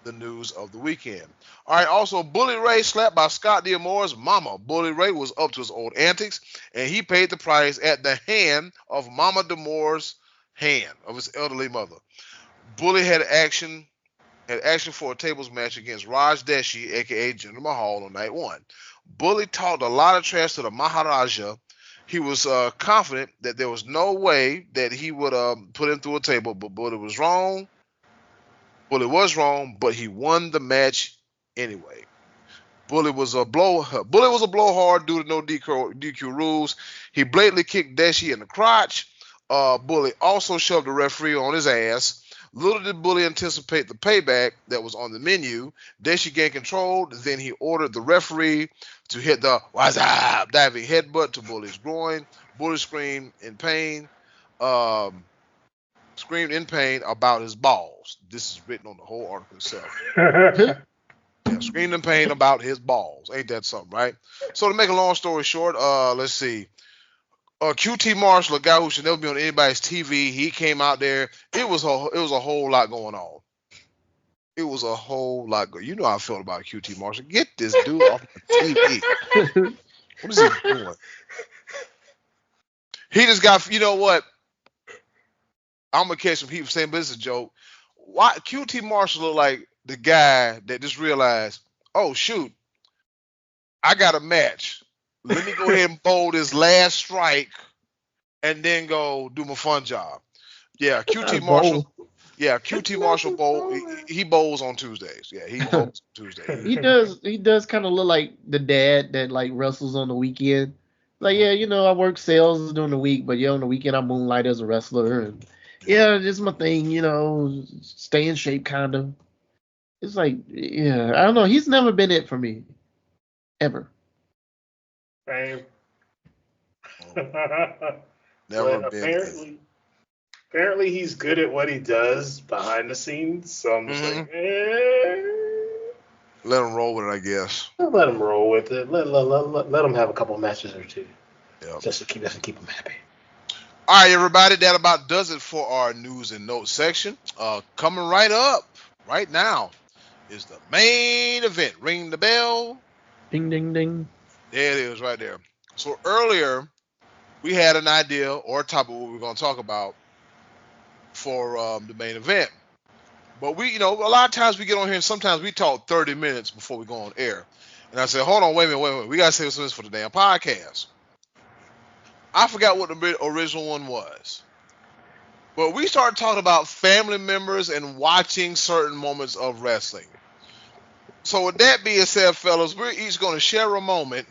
the news of the weekend. All right, also, Bully Ray slapped by Scott D'Amore's mama. Bully Ray was up to his old antics, and he paid the price at the hand of Mama D'Amore's hand, of his elderly mother. Bully had action for a tables match against Raj Deshi, a.k.a. Jinder Mahal, on night 1. Bully talked a lot of trash to the Maharaja. He was confident that there was no way that he would put him through a table, but Bully was wrong. Bully was wrong, but he won the match anyway. Bully was a blowhard due to no DQ rules. He blatantly kicked Deshi in the crotch. Bully also shoved the referee on his ass. Little did Bully anticipate the payback that was on the menu. Deshi gained control. Then he ordered the referee to hit the "What's up?" diving headbutt to Bully's groin. Bully screamed in pain. About his balls. This is written on the whole article itself. Screamed in pain about his balls. Ain't that something, right? So to make a long story short, let's see. QT Marshall, a guy who should never be on anybody's TV, he came out there. It was a whole lot going on. It was a whole lot. You know how I felt about QT Marshall. Get this dude off the TV. What is he doing? He just got. You know what? I'm gonna catch some people saying, but it's a joke. Why QT Marshall look like the guy that just realized, oh shoot, I got a match. Let me go ahead and bowl this last strike and then go do my fun job. Yeah, QT Marshall. Yeah, QT Marshall bowl. He bowls on Tuesdays. Yeah, he bowls on Tuesdays. He does kind of look like the dad that like wrestles on the weekend. Like, yeah, I work sales during the week, but on the weekend I moonlight as a wrestler, and yeah, this is my thing. Stay in shape, kind of. It's like, yeah, I don't know. He's never been it for me, ever. Same. Never But been. apparently he's good at what he does behind the scenes. So I'm just like, Let him roll with it, I guess. let him roll with it. Let him have a couple matches or two. Yep. Just to keep him happy. All right, everybody, that about does it for our news and notes section. Coming right up, right now, is the main event. Ring the bell. Ding, ding, ding. There it is, right there. So earlier, we had an idea or a topic what we were going to talk about for the main event. But we, a lot of times we get on here and sometimes we talk 30 minutes before we go on air. And I said, hold on, wait a minute. We got to save some of this for the damn podcast. I forgot what the original one was. But we started talking about family members and watching certain moments of wrestling. So with that being said, fellas, we're each going to share a moment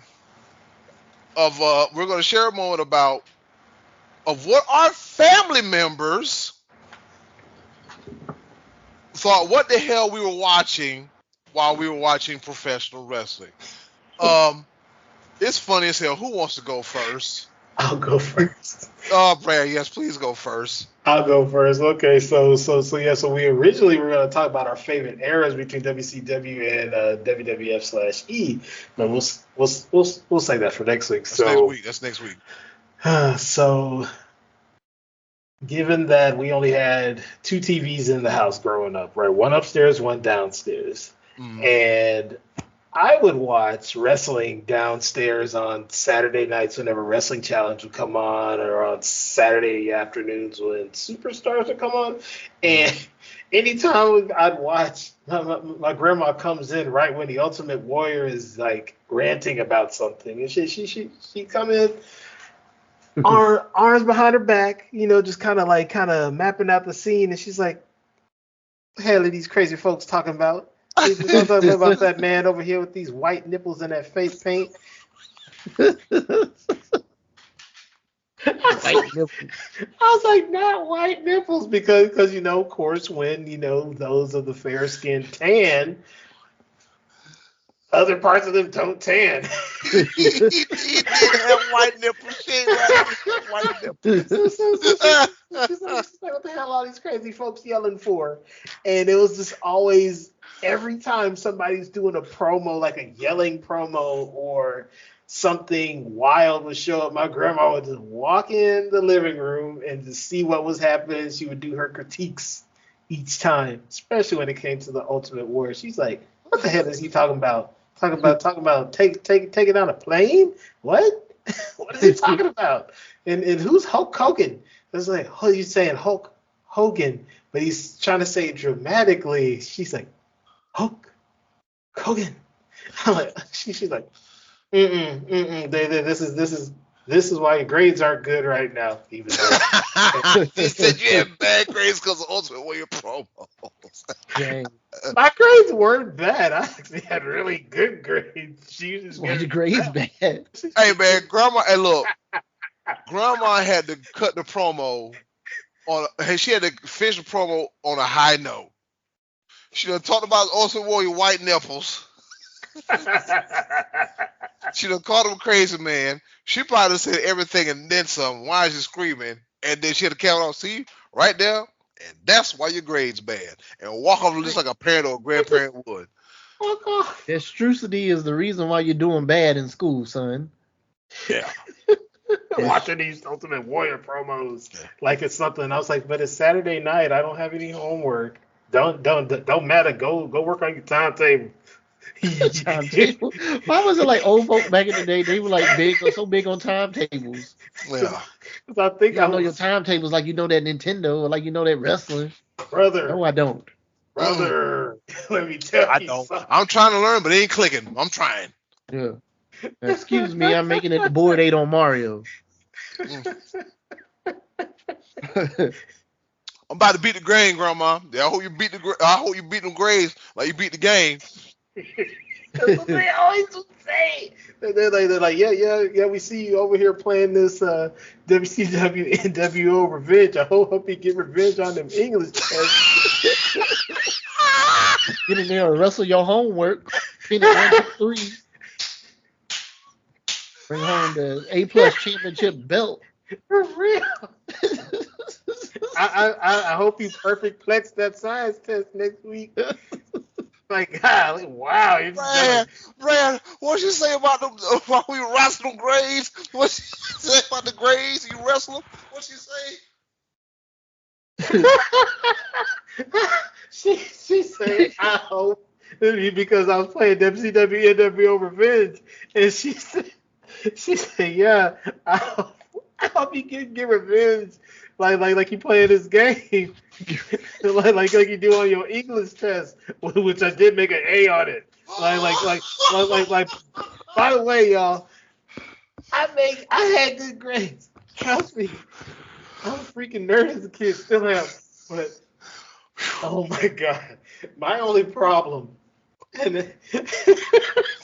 of about what our family members thought what the hell we were watching while we were watching professional wrestling. It's funny as hell. Who wants to go first? I'll go first. Oh, Brad, yes, please go first. I'll go first. Okay, so we originally were going to talk about our favorite eras between WCW and WWF/E, but we'll save that for next week. That's next week. So, given that we only had 2 TVs in the house growing up, right, one upstairs, one downstairs, and I would watch wrestling downstairs on Saturday nights whenever Wrestling Challenge would come on, or on Saturday afternoons when Superstars would come on. And anytime I'd watch, my grandma comes in right when the Ultimate Warrior is like ranting about something, and she come in, arms behind her back, just kind of mapping out the scene, and she's like, "What the hell are these crazy folks talking about? Don't talk about that man over here with these white nipples and that face paint." White nipples. I was like, not white nipples, because of course, when those of the fair skin tan, other parts of them don't tan. He did have white nipples. White nipples. She's like, what the hell are all these crazy folks yelling for? And it was just always, every time somebody's doing a promo, like a yelling promo or something wild would show up, my grandma would just walk in the living room and just see what was happening. She would do her critiques each time, especially when it came to the Ultimate Warrior. She's like, what the hell is he talking about? Talking about taking out a plane? What? What is he talking about? And who's Hulk Hogan? It's like, oh, you're saying Hulk Hogan, but he's trying to say it dramatically. She's like, Hulk Hogan. I'm like, she's like, This is why your grades aren't good right now. Even though she said you had bad grades because of Ultimate Warrior promos. Dang. My grades weren't bad. I actually had really good grades. She just Why your grades bad? Hey man, Grandma. Hey, look, Grandma had to cut the promo on. She had to finish the promo on a high note. She done talked about Ultimate Warrior white nipples. She done called him crazy man. She probably said everything and then some. Why is she screaming? And then she had to count on, see, right there. And that's why your grade's bad. And walk off just like a parent or a grandparent would. Estrucity is the reason why you're doing bad in school, son. Yeah. Watching these Ultimate Warrior promos like it's something. I was like, but it's Saturday night. I don't have any homework. Don't matter. Go work on your timetable. Timetable. Why was it like old folk back in the day? They were like so big on timetables. Yeah. I think I know your timetables like you know that Nintendo or like you know that wrestling. Brother. No, I don't. Brother, let me tell you. I don't. Something. I'm trying to learn, but it ain't clicking. I'm trying. Yeah. Now, excuse me, I'm making it the board 8 on Mario. I'm about to beat the grain, Grandma. Yeah, I hope you beat them grades like you beat the game. That's what they always would say. They're like, yeah. We see you over here playing this WCW NWO Revenge. I hope you get revenge on them English tests. Get in there and wrestle your homework. Pin it 1, 2, 3. Bring home the A+ championship belt. For real. I hope you perfect plex that science test next week. Like, God, wow. Brad, what you say about them while we wrestle them grades? What she say about the grades? You wrestle them? What she say? she said, I hope, because I was playing WCW NWO Revenge, and she said, yeah, I hope you get revenge, like you play this game, like you do on your English test, which I did make an A on it. Like. By the way, y'all, I had good grades. Trust me, I'm a freaking nerd as a kid, still am. But oh my God, my only problem.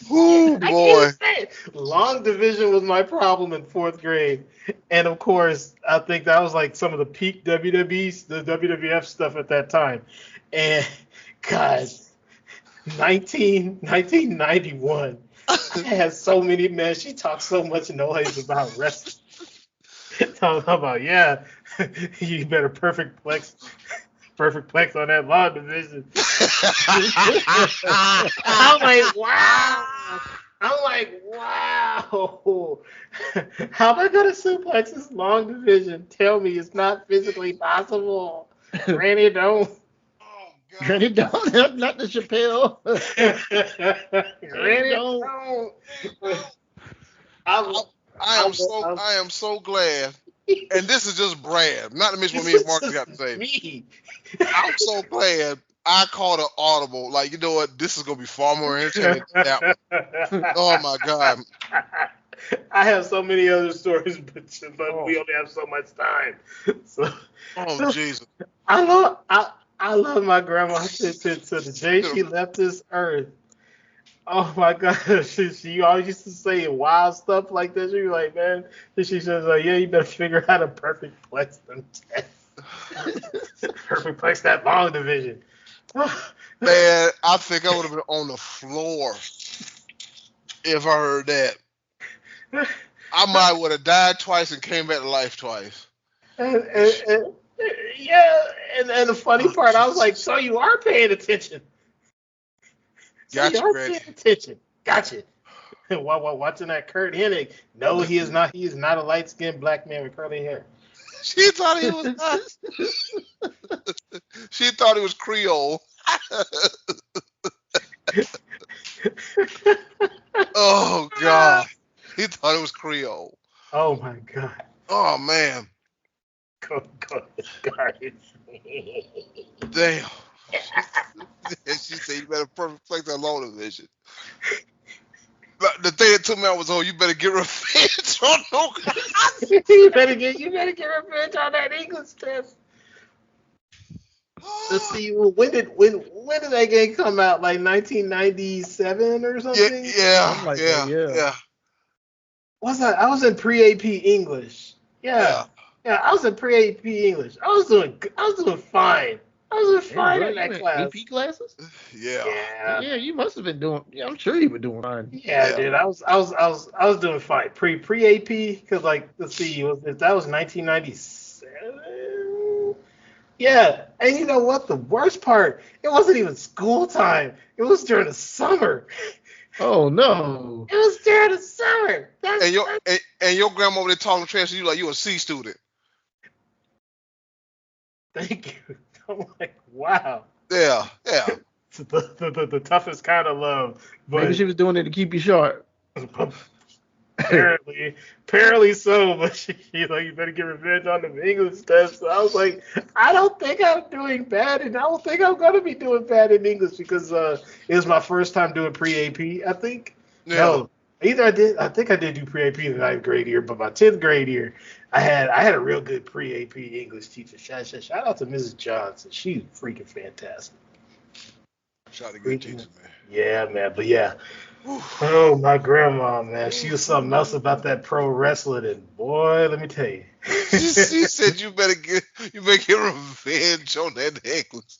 Ooh, boy. I can't say it. Long division was my problem in 4th grade. And of course, I think that was like some of the peak WWE, the WWF stuff at that time. And God, 1991, I had so many, man, she talked so much noise about wrestling. Talking about, yeah, you better perfect plex on that long division. I'm like, wow. How am I going to suplex this long division? Tell me it's not physically possible. Granny, don't. Oh, God. Granny, don't. Not the Chappelle. Granny, don't. I am so glad. And this is just Brad, not to mention what me and Marcus got to say. Me. I'm so glad I called an audible. Like, you know what? This is gonna be far more entertaining than that one. Oh my God. I have so many other stories, but we only have so much time. So, Jesus. I love my grandma to the day she left this earth. Oh my God, she always used to say wild stuff like this. She was like, man, she says, yeah, you better figure out a perfect plex them tests. Perfect plex that long division. Man, I think I would have been on the floor if I heard that. I might would have died twice and came back to life twice. And the funny part, I was like, so you are paying attention. Gotcha, Greg. Paying attention. Gotcha. While watching that Kurt Hennig, no, he is not. He is not a light-skinned black man with curly hair. She thought he was not. She thought he was Creole. Oh God, he thought it was Creole. Oh my God. Oh man. Go garbage. Damn. She said you better perfect plex that long division. But the thing that took me out was, you better get revenge on no guys. you better get revenge on that English test. Let's see. When did that game come out? Like 1997 or something? Yeah. I was in pre-AP English. Yeah. I was in pre-AP English. I was doing fine. I was doing fine in that class. AP classes? Yeah. You must have been doing. Yeah, I'm sure you were doing fine. Yeah, dude. I was doing fine. Pre-AP, because let's see, that was 1997. Yeah, and you know what? The worst part, it wasn't even school time. It was during the summer. Oh no! It was during the summer. And your grandma over there talking trash to you like you a C student. Thank you. I'm like, wow. Yeah. It's the toughest kind of love. But maybe she was doing it to keep you sharp. Apparently so, but she like, you better get revenge on the English test. So I was like, I don't think I'm doing bad, and I don't think I'm gonna be doing bad in English because it was my first time doing pre-AP, I think. Yeah. I think I did do pre-AP in the 9th grade year, but my 10th grade year, I had a real good pre-AP English teacher. Shout out to Mrs. Johnson. She's freaking fantastic. Shout out to good teacher, man. Yeah, man. But yeah. Whew. Oh, my grandma, man. She was something else about that pro wrestling, and boy, let me tell you. She said you better get revenge on that necklace.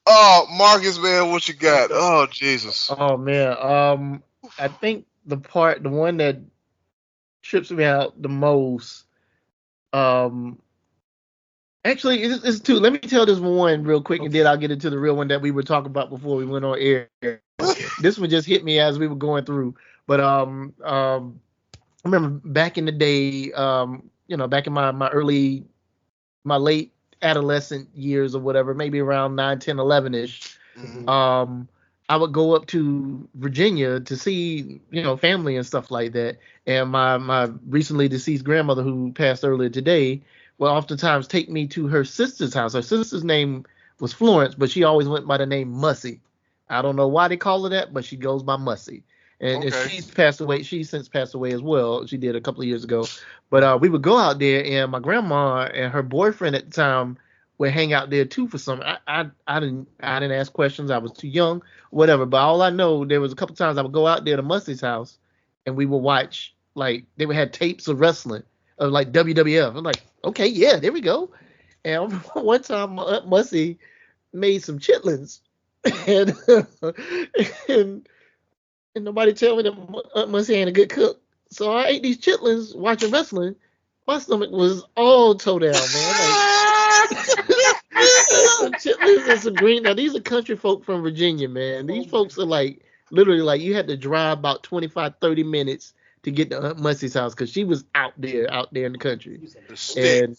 Oh, Marcus, man, what you got? Oh, Jesus. Oh man. I think the one that trips me out the most. Actually, it's two. Let me tell this one real quick, and then I'll get into the real one that we were talking about before we went on air. This one just hit me as we were going through. But I remember back in the day, back in my late adolescent years or whatever, maybe around 9, 10, 11-ish. Mm-hmm. I would go up to Virginia to see, family and stuff like that. And my recently deceased grandmother, who passed earlier today, would oftentimes take me to her sister's house. Her sister's name was Florence, but she always went by the name Mussy. I don't know why they call her that, but she goes by Mussy. And she's passed away. She's since passed away as well. She did a couple of years ago. But we would go out there, and my grandma and her boyfriend at the time would hang out there too for some. I didn't ask questions. I was too young, whatever. But all I know, there was a couple times I would go out there to Mussy's house, and we would watch, like, they would have tapes of wrestling, of like WWF. I'm like, okay, yeah, there we go. And one time, my Aunt Mussy made some chitlins, and nobody tell me that Aunt Mussy ain't a good cook. So I ate these chitlins watching wrestling. My stomach was all toe down, man. Some chitlins and some green. Now, these are country folk from Virginia, man. These folks are like, literally, like, you had to drive about 25, 30 minutes to get to Aunt Mussy's house because she was out there in the country. And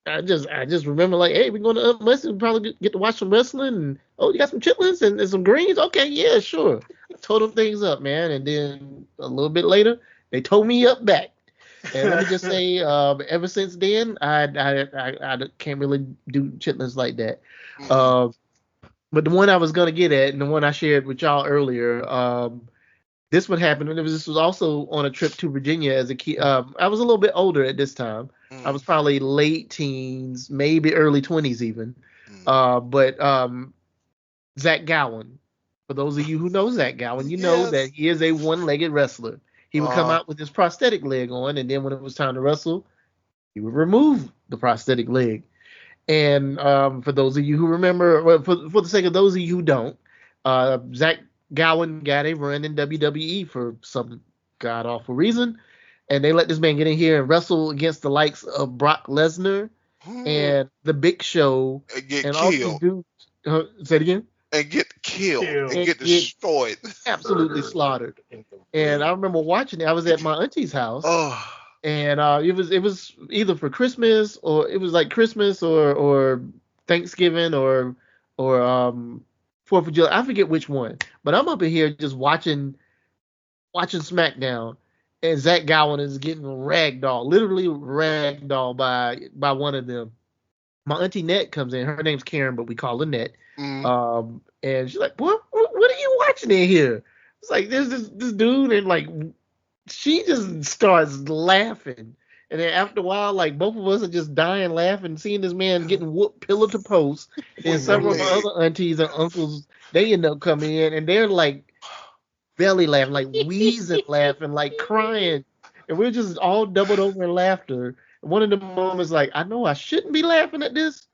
I just remember, like, hey, we're going to Aunt Mussy. We probably get to watch some wrestling. And, oh, you got some chitlins and some greens? Okay, yeah, sure. I told them things up, man. And then a little bit later, they told me up back. And let me just say, ever since then, I can't really do chitlins like that. But the one I was going to get at, and the one I shared with y'all earlier, this would happen. This was also on a trip to Virginia as a kid. I was a little bit older at this time. I was probably late teens, maybe early 20s even. But Zach Gowen, for those of you who know Zach Gowen, you know that he is a one-legged wrestler. He would come out with his prosthetic leg on, and then when it was time to wrestle, he would remove the prosthetic leg. And for those of you who remember, well, for the sake of those of you who don't, Zach Gowen got a run in WWE for some god-awful reason. And they let this man get in here and wrestle against the likes of Brock Lesnar and The Big Show. And get and killed. All these dudes, say it again? And get killed. And get destroyed. Absolutely slaughtered. And I remember watching it. I was at my auntie's house. And it was either for Christmas, or it was like Christmas or Thanksgiving or 4th of July. I forget which one. But I'm up in here just watching SmackDown. And Zach Gowen is getting ragdoll, literally ragdoll by one of them. My auntie Net comes in. Her name's Karen, but we call her Net. And she's like, what are you watching in here? It's like, there's this dude, and like, she just starts laughing. And then after a while, like, both of us are just dying laughing, seeing this man getting whooped pillar to post. And several of my other aunties and uncles, they end up coming in, and they're like, belly laughing, like wheezing laughing, like crying, and we're just all doubled over in laughter. And one of the moments, like, I know I shouldn't be laughing at this,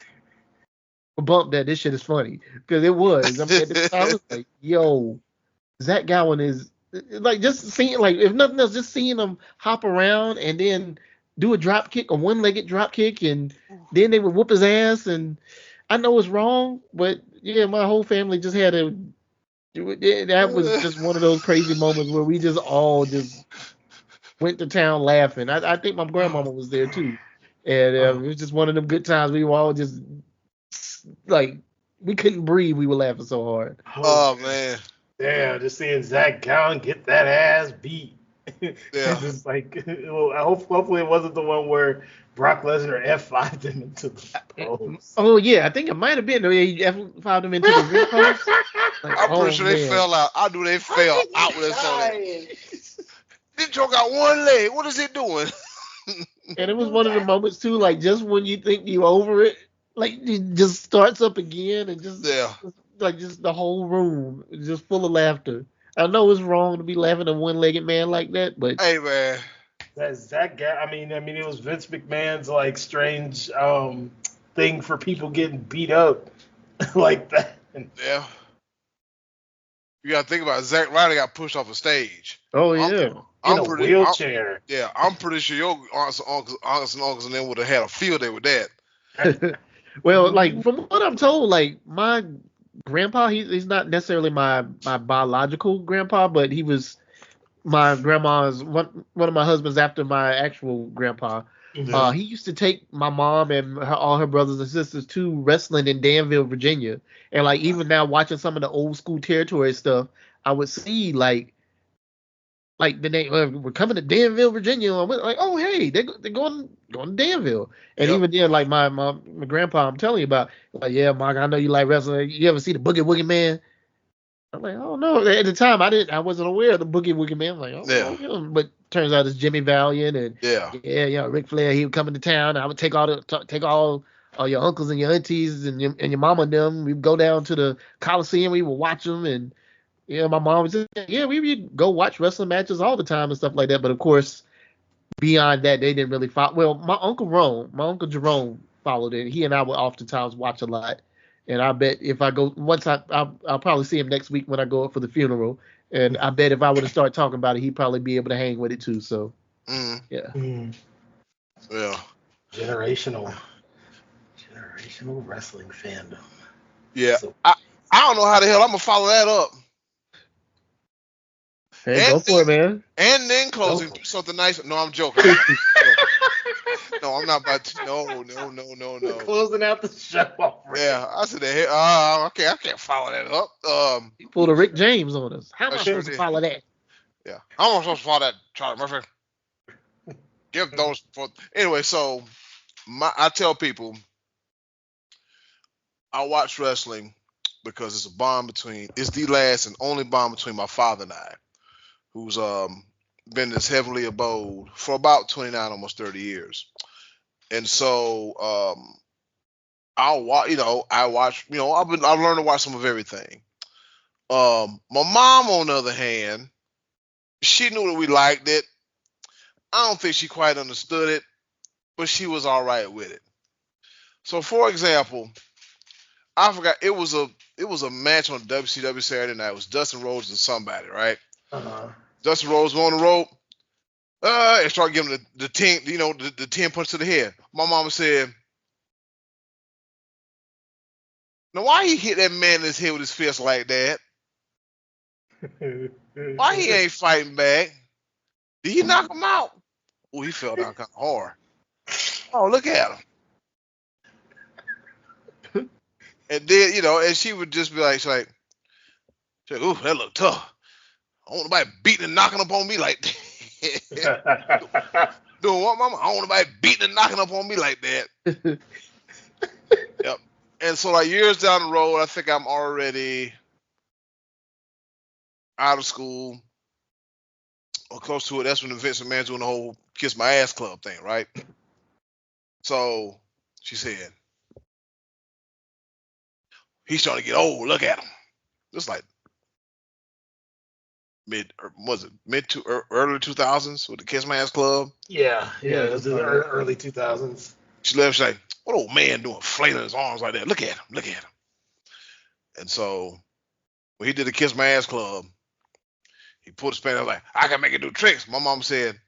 but bump that, this shit is funny, because it was. I mean, at the time, I was like, yo, Zach Gowen is like, just seeing, like, if nothing else, just seeing him hop around and then do a drop kick, a one-legged drop kick, and then they would whoop his ass. And I know it's wrong, but yeah, my whole family just had a. That was just one of those crazy moments where we just all just went to town laughing. I think my grandmama was there too, and it was just one of them good times. We were all just like, we couldn't breathe. We were laughing so hard. Oh man! Damn, just seeing Zach Gowen get that ass beat. Yeah. Just like, well, hopefully it wasn't the one where Brock Lesnar F5'd him into the post. Oh yeah, I think it might have been. He F5'd him into the ring post. Like, I'm pretty sure they fell out. I knew they fell out with that. Big Joe got one leg. What is he doing? And it was one of the moments too, like just when you think you over it, like it just starts up again, and just Yeah. like just the whole room is just full of laughter. I know it's wrong to be laughing at a one-legged man like that, but Hey, man. That guy. I mean, it was Vince McMahon's like strange thing for people getting beat up like that. Yeah. You got to think about it. Zack Ryder got pushed off a stage. oh yeah. In I'm a pretty, wheelchair. I'm pretty sure your aunts and uncles and them would have had a field day with that. Well, like from what I'm told, like my grandpa, he's not necessarily my biological grandpa, but he was my grandma's one of my husbands after my actual grandpa. Yeah. He used to take my mom and all her brothers and sisters to wrestling in Danville, Virginia. And like even now watching some of the old school territory stuff, I would see like the name we're coming to Danville, Virginia. I'm like, oh hey, they're going to Danville. And Yep. even then, like my grandpa, I'm telling you about, like, yeah, Mark, I know you like wrestling. You ever see the Boogie Woogie Man? I'm like, oh no. At the time, I wasn't aware of the Boogie Woogie Man. I'm like, oh, Yeah. him. But turns out it's Jimmy Valiant and Yeah. Ric Flair. He would come into town. I would take all your uncles and your aunties and your mama and them. We'd go down to the Coliseum. We would watch them and. Yeah, my mom was just, yeah, we would go watch wrestling matches all the time and stuff like that. But of course, beyond that, they didn't really follow. Well, my uncle Jerome followed it. He and I would oftentimes watch a lot. And I bet if I go once, I'll probably see him next week when I go up for the funeral. And I bet if I were to start talking about it, he'd probably be able to hang with it too. So, yeah. Yeah. Generational wrestling fandom. Yeah. So, I don't know how the hell I'm gonna follow that up. Hey, go for it, man. And then closing something nice. No, I'm joking. No, I'm not about to. No. Closing out the show already. Yeah, I said, okay, I can't follow that up. He pulled a Rick James on us. How am I sure supposed did. to follow that? Yeah, how am I supposed to follow that, Charlie Murphy? Give those for anyway. So, I tell people I watch wrestling because it's a bond it's the last and only bond between my father and I, who's been this heavenly abode for about 29, almost 30 years. And so I've learned to watch some of everything. My mom, on the other hand, she knew that we liked it. I don't think she quite understood it, but she was all right with it. So, for example, I forgot it was a match on WCW Saturday night. It was Dustin Rhodes and somebody, right? Dustin Rhodes was on the rope. And started giving him the 10, the 10 punch to the head. My mama said, "Now why he hit that man in his head with his fist like that? Why he ain't fighting back? Did he knock him out? Oh, he fell down kind of hard. Oh, look at him." And then, and she would just be like, "Ooh, that look tough. I don't want nobody beating and knocking up on me like that." Doing what, mama? I don't want nobody beating and knocking up on me like that. Yep. And so, like, years down the road, I think I'm already out of school or close to it. That's when Vince McMahon's doing the whole Kiss My Ass Club thing, right? So she said, "He's starting to get old. Look at him." It's like early 2000s with the Kiss My Ass Club. Yeah, it was in the early 2000s. She left. She's like, "What old man doing, flailing his arms like that? Look at him." And so when he did the Kiss My Ass Club, he pulled his pants. I was like, "I can make it do tricks." My mom said,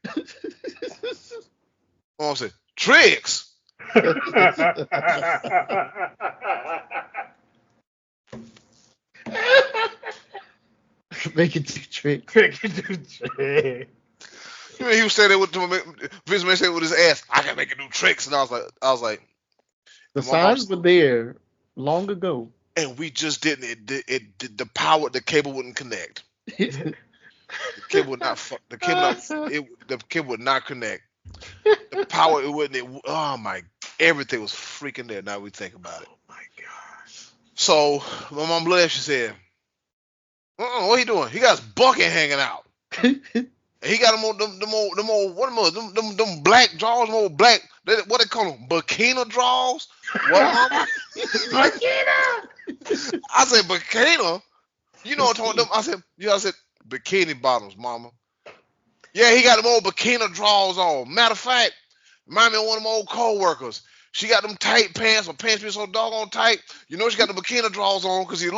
"Tricks?" Make it do tricks. He was saying that with Vince McMahon said with his ass, "I can make it do tricks," and I was like, the signs were there long ago, and we just didn't. The power, the cable wouldn't connect. The cable would not. The cable would not connect. The power, it wouldn't. Oh my! Everything was freaking there. Now we think about it. Oh my gosh! So my mom left. She said, "What he doing? He got his bucket hanging out." And he got them old what them black drawers, them old black, what they call them, bikini drawers. What, mama? Bikini. I said bikini. You know what I'm talking about? I said bikini bottoms, mama. Yeah, he got them old bikini drawers on. Matter of fact, remind me of one of my old co-workers. She got them tight pants. Her pants be so doggone tight. You know she got the bikini drawers on because you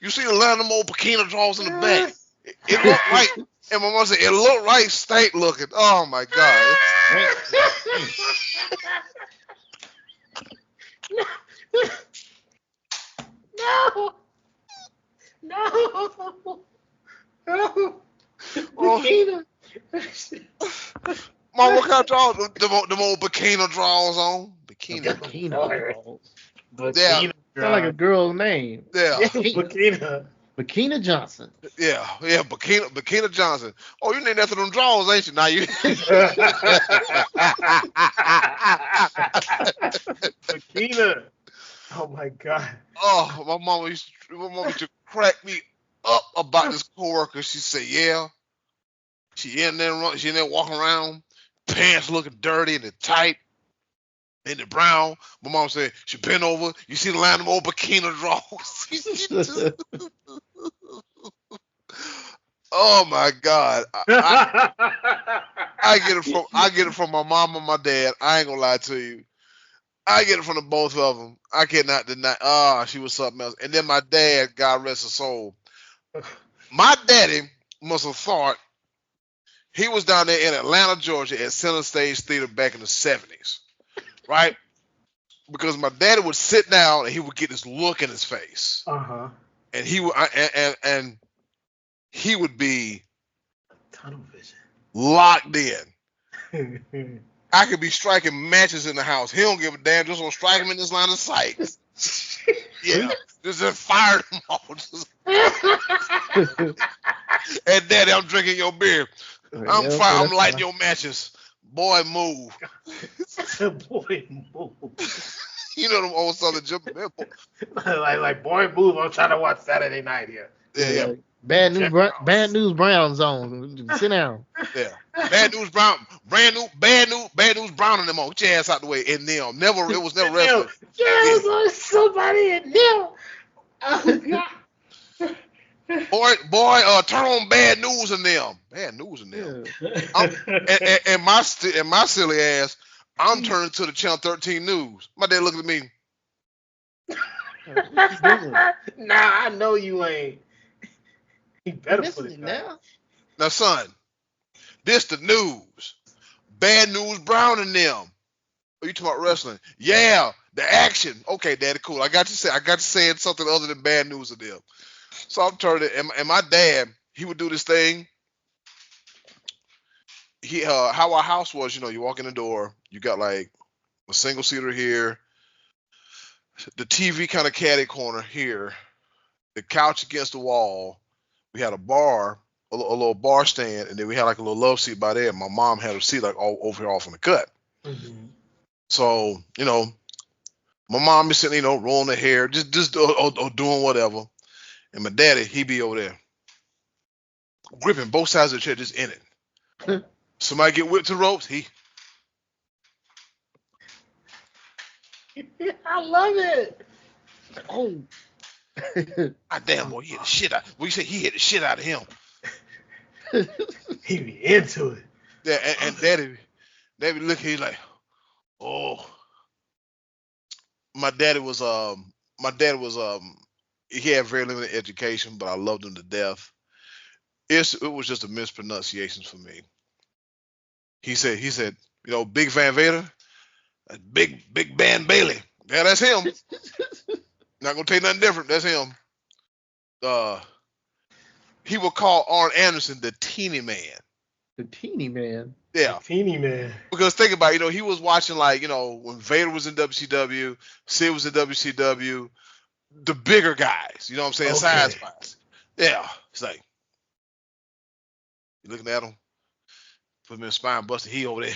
see the line of them old bikini drawers in the back. It looked right. And my mom said it looked right, stank looking. Oh my God. No. Oh, Mom, what kind of drawers? Them old bikini drawers on. Bikini drawers. Yeah. Sound like a girl's name. Yeah. Bikini Johnson. Yeah. Bikini Johnson. Oh, you named after them drawers, ain't you? Now you. Bikini. Oh my God. Oh, my mama used to crack me up about this coworker. She said, yeah. She in there walking around, pants looking dirty and tight, and the brown. My mom said, she bent over, you see the line of them old bikini drawers. Oh my God. I get it from my mom and my dad. I ain't gonna lie to you. I get it from the both of them. I cannot deny. She was something else. And then my dad, God rest his soul. My daddy must have thought he was down there in Atlanta, Georgia at Center Stage Theater back in the 70s, right? Because my daddy would sit down and he would get this look in his face. Uh-huh. And he would be tunnel vision. Locked in. I could be striking matches in the house. He don't give a damn. Just gonna strike him in this line of sight. Yeah, just fire them all. And Daddy, I'm drinking your beer. I'm fine. I'm lighting your matches. Boy, move. Boy, move. You know them old Southern jumping. like boy, move. I'm trying to watch Saturday Night here. Yeah. Bad news Brown zone. Sit down. Yeah. Bad news Brown. Bad news Brown and them on. Get your ass out the way. And them. It was never wrestling. Yeah, it was somebody in them. Oh God. Boy, turn on Bad News in them. Bad News in them. Yeah. And my silly ass, I'm turning to the Channel 13 News. My dad looked at me. Nah, I know you ain't. He better put it now. Now, son, this the news. Bad News Brown and them. Are you talking about wrestling? Yeah, the action. Okay, Daddy, cool. I got to say something other than Bad News of them. So I'm turning, and my dad, he would do this thing. How our house was, you walk in the door, you got like a single seater here, the TV kind of caddy corner here, the couch against the wall. We had a bar, a little bar stand, and then we had like a little love seat by there. My mom had her seat like all over here off in the cut. Mm-hmm. So, my mom is sitting, rolling her hair, just doing whatever. And my daddy, he be over there gripping both sides of the chair, just in it. Somebody get whipped to the ropes, he. I love it. Oh. Damn, boy, he hit the shit out. Well, you say he hit the shit out of him. He be into it. Yeah, and daddy look, he's like, oh. My daddy was he had very limited education, but I loved him to death. It was just a mispronunciation for me. He said, Big Van Vader, Big Van Bailey. Yeah, that's him. Not gonna tell you nothing different. That's him. He would call Arn Anderson the Teeny Man. The Teeny Man. Yeah. The Teeny Man. Because think about it, he was watching when Vader was in WCW, Sid was in WCW, the bigger guys. You know what I'm saying? Okay. Size-wise. Yeah. It's like, you looking at him, put him in spine buster. He over there.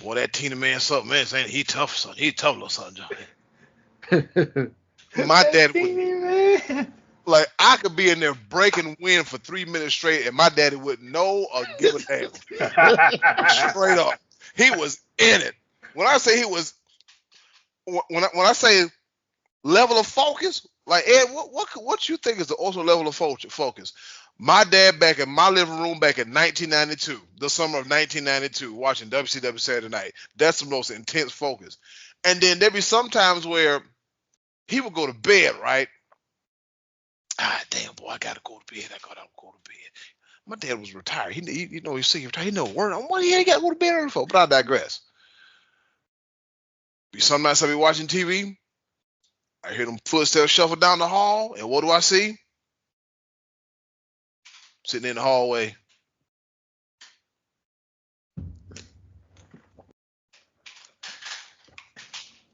Boy, that Teeny Man something, man. Saying he tough, son. He tough little son, Johnny. My dad Like I could be in there breaking wind for 3 minutes straight, and my daddy wouldn't know or give a damn. Straight up, he was in it. When I say he was, when I say level of focus, like Ed, what you think is the ultimate level of focus? My dad back in my living room back in 1992, the summer of 1992, watching WCW Saturday Night. That's the most intense focus. And then there'd be some times where he would go to bed, right? Damn, boy, I gotta go to bed. I gotta go to bed. My dad was retired. He's sick. He know word. What he ain't got to go to bed early for? But I digress. Some nights I be watching TV. I hear them footsteps shuffle down the hall, and what do I see? Sitting in the hallway.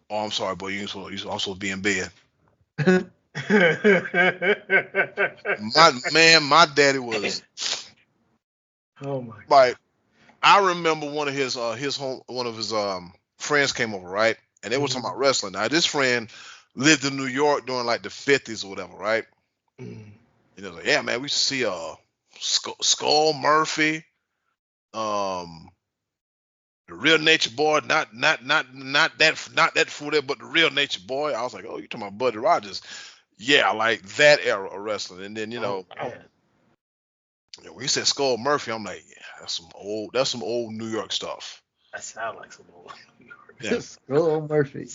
Oh, I'm sorry, boy. I'm supposed to be in bed. My daddy was. Oh my! Like, I remember one of his friends came over, right, and they were talking about wrestling. Now, this friend lived in New York during like the 50s or whatever, right? And they was like, yeah, man, we used to see Skull Murphy, the Real Nature Boy, not that fool there, but the Real Nature Boy. I was like, oh, you talking about Buddy Rogers? Yeah, like that era of wrestling. And then when he said Skull Murphy, I'm like, yeah, that's some old New York stuff. That sounds like some old New York. Yeah. Skull Murphy.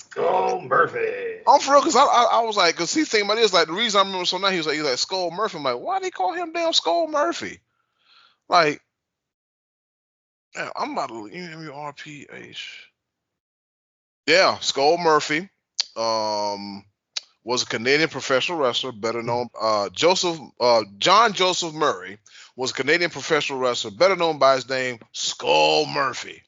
I'm for real, because I was like, because he thinking about this, like the reason I remember so now, he's like Skull Murphy. I'm like, why they call him damn Skull Murphy? Like, yeah, I'm about to RPH. Yeah, Skull Murphy was a Canadian professional wrestler, better known John Joseph Murray was a Canadian professional wrestler, better known by his name Skull Murphy.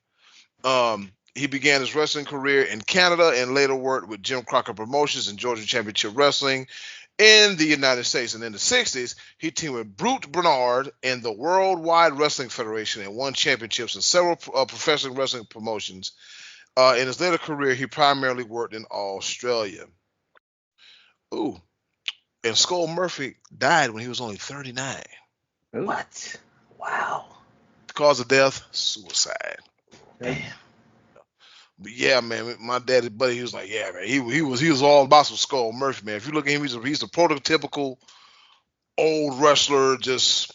He began his wrestling career in Canada and later worked with Jim Crockett Promotions and Georgia Championship Wrestling in the United States. And in the 60s, he teamed with Brute Bernard in the Worldwide Wrestling Federation and won championships in several professional wrestling promotions. In his later career, he primarily worked in Australia. Ooh. And Skull Murphy died when he was only 39. What? Wow. Cause of death, suicide. Damn. But yeah, man, my daddy buddy, he was like, yeah, man, he was all about some Skull Murphy, man. If you look at him, he's the prototypical old wrestler, just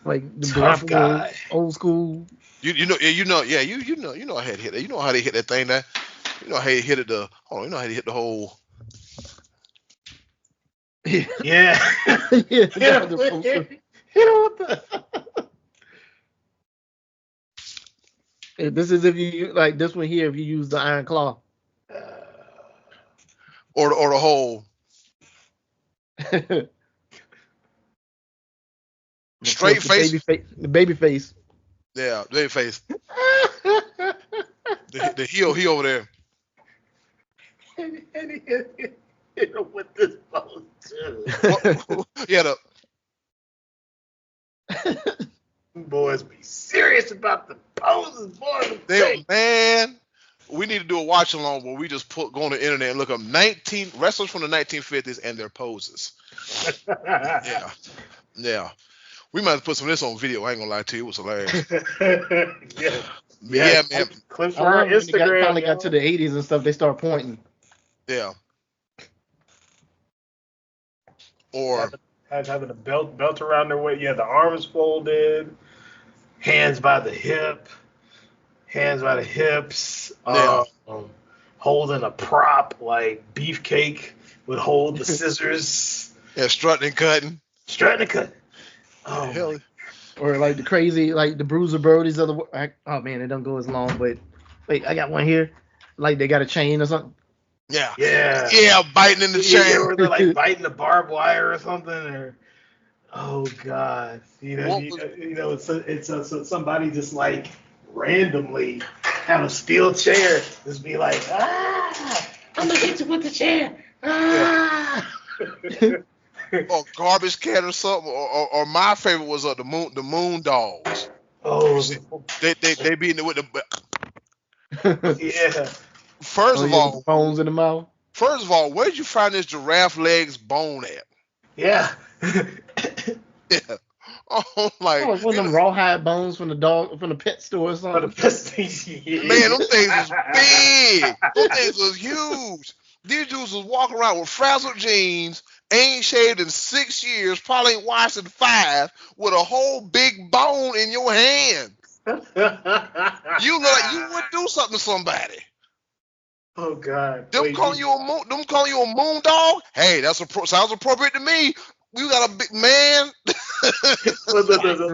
like the tough guy, old school. You know how he hit that. You know how they hit that thing there. You know how he hit it. You know how he hit the whole. Yeah. Yeah. This is if you like this one here. If you use the Iron Claw, or the whole straight face, the baby face. Yeah, baby face. the heel, he over there. And he hit him with this pose too. Yeah, boys be serious about the poses, boys. Man, we need to do a watch along where we just go on the internet and look up 19 wrestlers from the 1950s and their poses. Yeah. We might have put some of this on video. I ain't gonna lie to you, it was hilarious. Yeah, man. Clips from our Instagram. Finally got to the 80s and stuff. They start pointing. Yeah. Or having a belt around their waist. Yeah, the arms folded, hands by the hips, holding a prop like Beefcake would hold the scissors. Yeah, strutting and cutting. Oh, hell. Or like the crazy, like the Bruiser Brodies of the. Oh man, it don't go as long, but wait, I got one here. Like they got a chain or something. Yeah, biting in the chain, or they're like biting the barbed wire or something. Or oh god, it's somebody just like randomly have a steel chair, just be like, I'm gonna hit you with the chair. Or garbage can or something. Or my favorite was the Moon Dogs. Oh, they be in there with the. Yeah. First of all, phones in the mouth. First of all, where did you find this giraffe legs bone at? Yeah. Yeah. Oh, like, Oh, like one of them rawhide bones from the pet store or For the something. best man, them things was big. Them things was huge. These dudes was walking around with frazzled jeans, ain't shaved in 6 years, probably ain't washed in 5, with a whole big bone in your hand. You look like you would do something to somebody. Oh God! Them Wait, calling you a moon dog? Hey, sounds appropriate to me. You got a big man. well,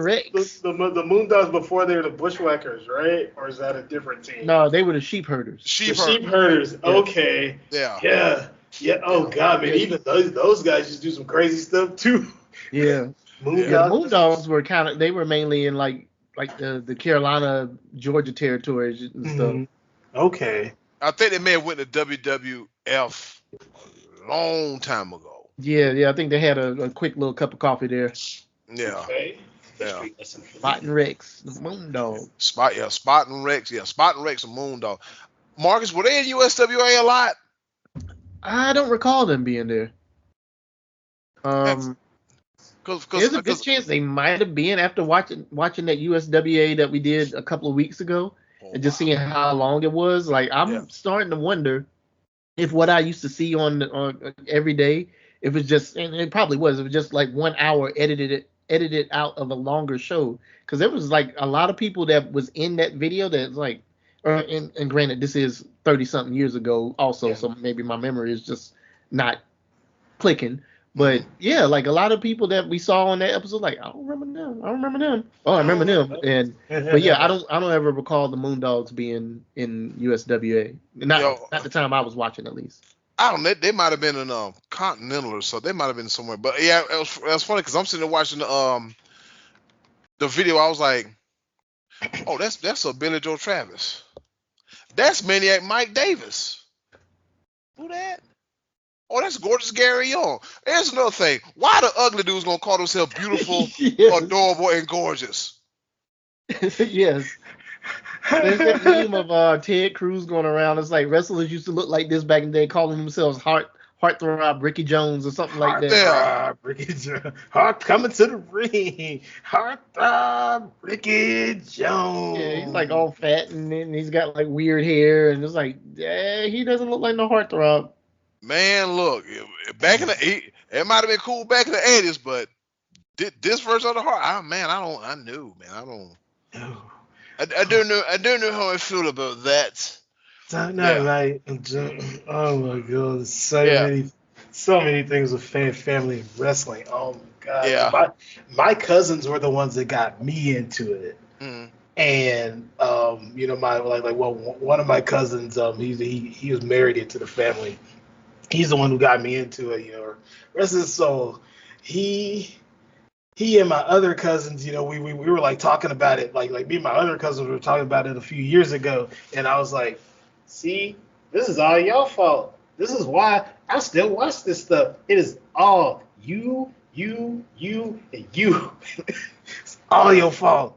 Rex. the Moondogs before they were the Bushwhackers, right? Or is that a different team? No, they were the sheep herders. The sheep herders. Yeah. Okay. Yeah. Yeah. Oh God, man! Yeah. Even those guys just do some crazy stuff too. Yeah. Moondogs. Yeah, the Moondogs were they were mainly in like the Carolina, Georgia territories and stuff. Okay. I think they may have went to WWF a long time ago. Yeah, I think they had a quick little cup of coffee there. Yeah. Okay. Yeah. Spot and Rex, the Moondog. Spot and Rex. Yeah, Spot and Rex, a Moondog. Marcus, were they in USWA a lot? I don't recall them being there. There's a good chance they might have been after watching that USWA that we did a couple of weeks ago and just seeing how long it was. Like I'm starting to wonder if what I used to see on every day, if it's just, and it probably was, it was just like 1 hour edited out of a longer show, because there was like a lot of people that was in that video that's like, and granted this is 30 something years ago also, so maybe my memory is just not clicking. But yeah, like a lot of people that we saw on that episode, like I don't remember them. Oh, I remember them. But yeah, I don't ever recall the Moondogs being in USWA. Not the time I was watching, at least. I don't know. They might have been in Continental or so. They might have been somewhere. But yeah, it was funny because I'm sitting there watching the video. I was like, oh, that's a Billy Joe Travis. That's Maniac Mike Davis. Who that? Oh, that's Gorgeous Gary Young. There's another thing. Why the ugly dudes gonna call themselves beautiful, adorable, and gorgeous? Yes. There's that meme of Ted Cruz going around. It's like wrestlers used to look like this back in the day, calling themselves Heartthrob Ricky Jones or something like that. Heartthrob Ricky Jones. Heart coming to the ring. Heartthrob Ricky Jones. Yeah, he's like all fat and he's got like weird hair, and it's like, he doesn't look like no heartthrob. Man, look, back in it might have been cool back in the 80s, but this version of the heart, I don't know how I feel about that. Like, oh my God, so many things with family and wrestling. Oh my God. Yeah. My cousins were the ones that got me into it. Mm. And one of my cousins, he was married into the family. He's the one who got me into it, Wrestling. So he and my other cousins, we were like talking about it, like me and my other cousins were talking about it a few years ago, and I was like, see, this is all your fault. This is why I still watch this stuff. It is all you, and you. It's all your fault.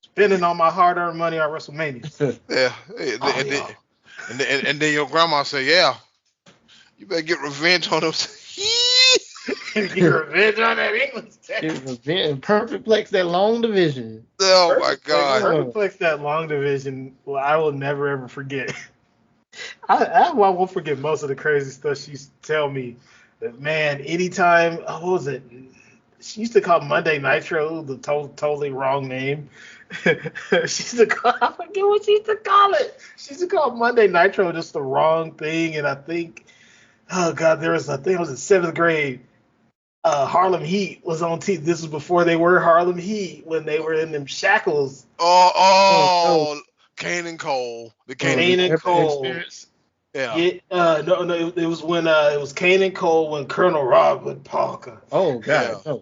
Spending all my hard-earned money on WrestleMania. Yeah. And then your grandma say, yeah, you better get revenge on those. Get revenge on that English Revenge, perfect flex that long division. Oh my God. Perfect flex that long division. Well, I will never ever forget. I won't forget most of the crazy stuff she used to tell me. That man, anytime, what was it? She used to call Monday Nitro the totally wrong name. She used to call, I forget what she used to call it. She used to call Monday Nitro just the wrong thing. And I think, oh God, I think it was in 7th grade. Harlem Heat was on TV. This was before they were Harlem Heat, when they were in them shackles. Kane and Cole. The Kane and Cole experience. Yeah. No, it was when it was Kane and Cole when Colonel Robert Parker. Oh God.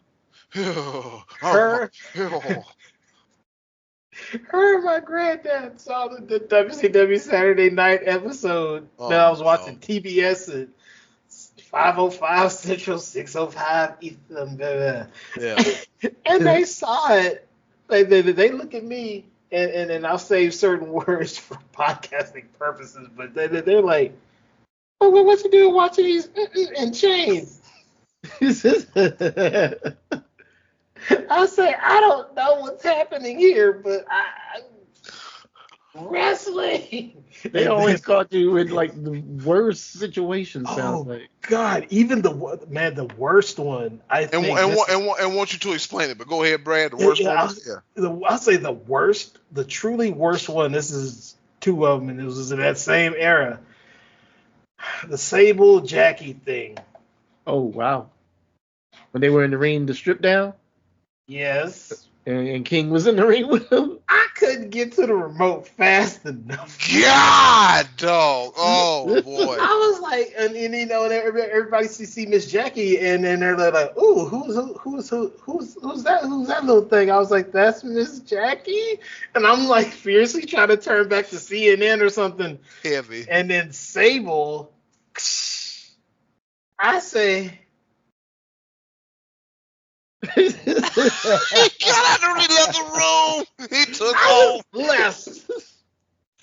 Yeah. Her and my granddad saw the WCW Saturday Night episode that I was watching TBS at 5:05 Central, 6:05 Eastern. Yeah. And they saw it. They look at me, and I'll save certain words for podcasting purposes, but they're like, Oh, what's he doing watching these in chains? I say, I don't know what's happening here, but wrestling. They always caught you in like the worst situations. Sounds Oh like. God, even the worst one. I And think and want you to explain it, but go ahead, Brad. The worst one. I'll say the worst, the truly worst one. This is two of them, and it was in that same era. The Sable Jackie thing. Oh wow! When they were in the ring, to strip down, Yes. and King was in the ring with him. I couldn't get to the remote fast enough. God, dog. Oh boy. I was like, and you know, and everybody see Miss Jackie, and then they're like, "Ooh, who's that little thing?" I was like, "That's Miss Jackie," and I'm like fiercely trying to turn back to CNN or something. Heavy. And then Sable, I say. He got out and he left the room. He took I off. left.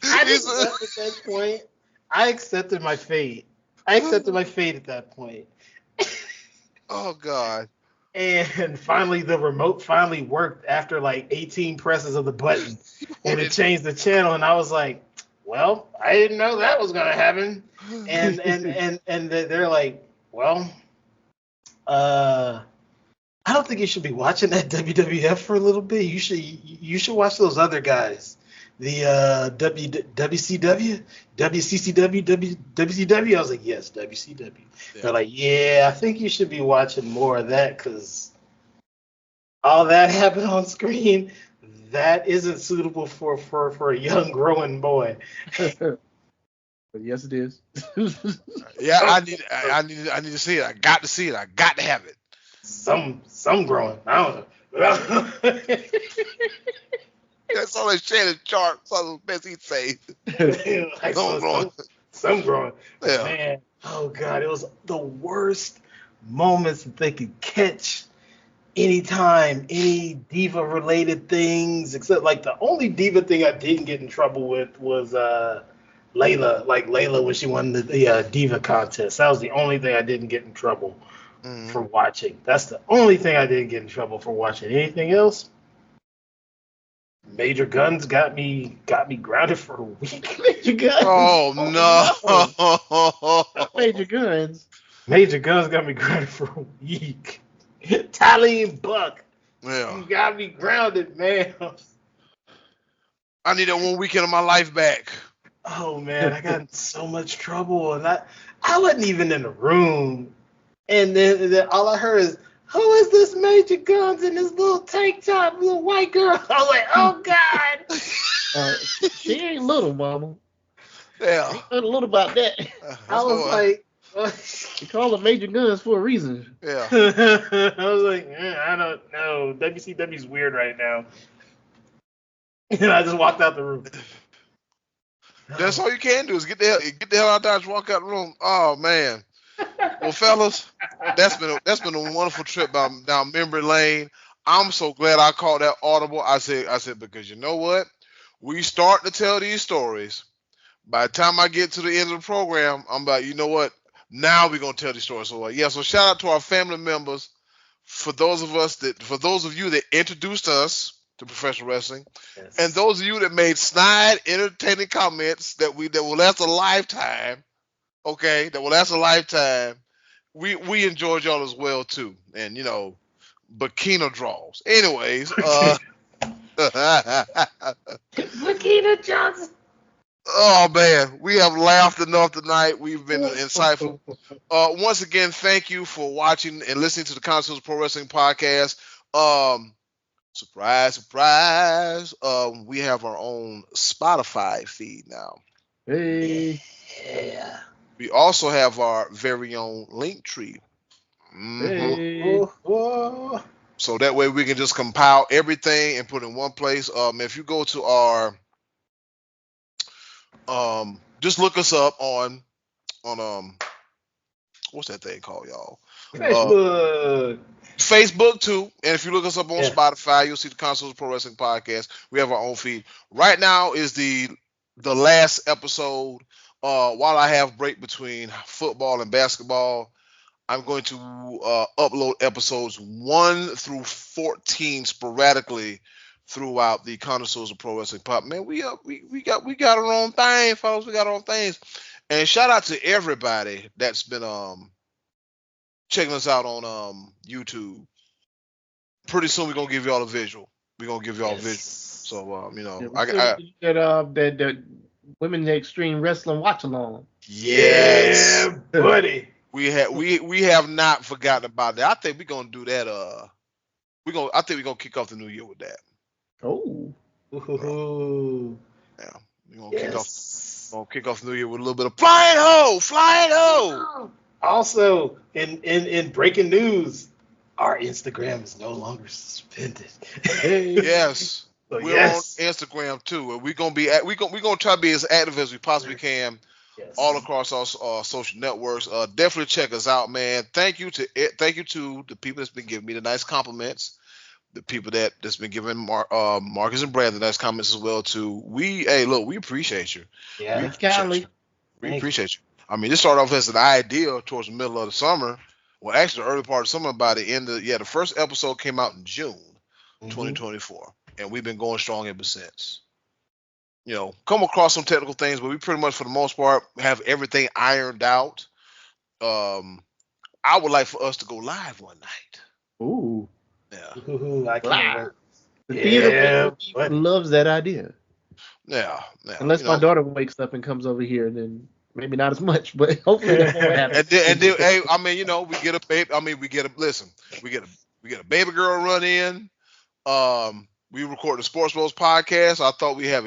I just left at that point. I accepted my fate. I accepted my fate at that point. Oh God. And finally, the remote finally worked after like 18 presses of the button, and it changed the channel. And I was like, "Well, I didn't know that was gonna happen." And they're like, "Well, I don't think you should be watching that WWF for a little bit. You should watch those other guys, the WCW, WCCW, WCW." I was like, "Yes, WCW." Yeah. They're like, "Yeah, I think you should be watching more of that because all that happened on screen. That isn't suitable for a young growing boy." But yes, it is. Yeah, I need to see it. I got to see it. I got to have it. Some growing. I don't know. That's all that Shannon Sharp. That's the best he'd say. Like, some growing. Yeah. Man, oh God, it was the worst moments that they could catch anytime, any diva related things, except like the only diva thing I didn't get in trouble with was Layla. Like Layla when she won the diva contest. That was the only thing I didn't get in trouble for watching. That's the only thing I didn't get in trouble for watching. Anything else? Major Guns got me grounded for a week. Major Guns. Oh no. Major Guns. Major Guns got me grounded for a week. Talene Buck. Yeah. You got me grounded, man. I need that 1 weekend of my life back. Oh man, I got in so much trouble, and I wasn't even in the room. And then all I heard is, "Who is this Major Guns in this little tank top, little white girl?" I was like, "Oh God." She ain't little, mama. Yeah. Ain't nothing little about that. I was like, you call her Major Guns for a reason. Yeah. I was like, I don't know. WCW's weird right now. And I just walked out the room. That's all you can do is get the hell out there and walk out the room. Oh man. Well, fellas, that's been a wonderful trip down memory lane. I'm so glad I called that audible. I said because you know what? We start to tell these stories. By the time I get to the end of the program, I'm like, you know what? Now we're gonna tell these stories. So so shout out to our family members. For those of you that introduced us to professional wrestling, yes. And those of you that made snide, entertaining comments that will last a lifetime. Okay, that will last a lifetime. We enjoyed y'all as well too, and bikini draws. Anyways, Bikini Johnson. Oh man, we have laughed enough tonight. We've been insightful. Once again, thank you for watching and listening to the Concepts Pro Wrestling Podcast. Surprise, surprise. We have our own Spotify feed now. Hey. Yeah. We also have our very own Linktree. Hey. So that way we can just compile everything and put it in one place. If you go to our just look us up on what's that thing called, y'all? Facebook too. And if you look us up on Spotify, you'll see the Consoles Pro Wrestling Podcast. We have our own feed. Right now is the last episode while I have break between football and basketball, I'm going to upload episodes 1 through 14 sporadically throughout the Connoisseurs of Pro Wrestling Pop. Man, we got our own thing, folks. We got our own things. And shout out to everybody that's been checking us out on YouTube. Pretty soon we're gonna give y'all a visual. We're gonna give y'all a visual. So Yeah, we still need to do that Women's Extreme Wrestling watch along. yes, Yeah, buddy. we have not forgotten about that. I think we're gonna do that. I think we're gonna kick off the new year with that. Oh. Ooh. Yeah, we're gonna kick off the new year with a little bit of flying ho. Also, in breaking news, our Instagram is no longer suspended. Yes. So We're on Instagram too, and we're gonna try to be as active as we possibly can, all across our social networks. Definitely check us out, man. Thank you to the people that's been giving me the nice compliments, the people that's been giving Marcus and Brad the nice comments as well too. We appreciate you. Yeah, thank you kindly. We appreciate you. I mean, this started off as an idea towards the middle of the summer. Well, actually, the early part of summer. By the end of the first episode came out in June 2024. And we've been going strong ever since. Come across some technical things, but we pretty much, for the most part, have everything ironed out. I would like for us to go live one night. Ooh. Yeah. Ooh, I can't wait. The theater loves that idea. Yeah. Unless my daughter wakes up and comes over here, then maybe not as much, but hopefully that won't happen. and then, hey, I mean, we get a baby. I mean, we get a baby girl run in. We record the Sports Bros podcast. I thought we have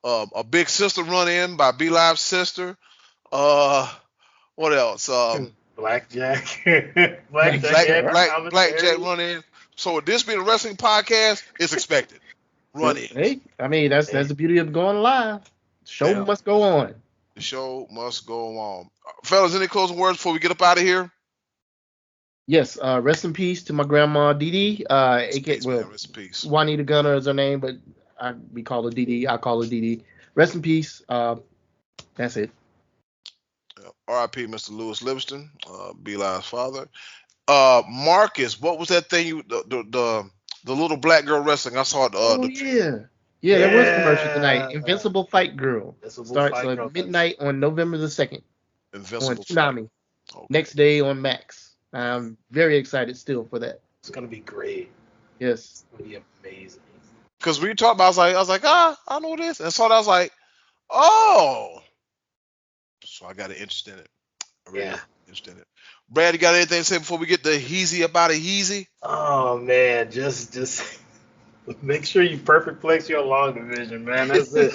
a big sister run in by B Live's sister. What else? Blackjack. Blackjack run in. So with this being a wrestling podcast, it's expected. Run in. Hey, I mean that's the beauty of going live. The show must go on. The show must go on. Fellas, any closing words before we get up out of here? Yes, rest in peace to my grandma Dee Dee. Rest in peace. Juanita Gunner is her name, but we call her Dee Dee. I call her Dee Dee. Rest in peace. That's it. R.I.P. Mr. Lewis Livingston, B-Live's father. Marcus, what was that thing the little black girl wrestling? I saw it. Yeah, there was a commercial tonight. Invincible Fight Girl. Starts at midnight on November the 2nd. Invincible on Tsunami. Okay. Next day on Max. I'm very excited still for that. It's gonna be great. Yes. It's gonna be amazing. Because we talked about, I was like, I know this. And so I was like, oh. So I got an interest in it. Interested in it. Brad, you got anything to say before we get the Heezy about a Heezy? Oh man, just make sure you perfect flex your long division, man. That's it.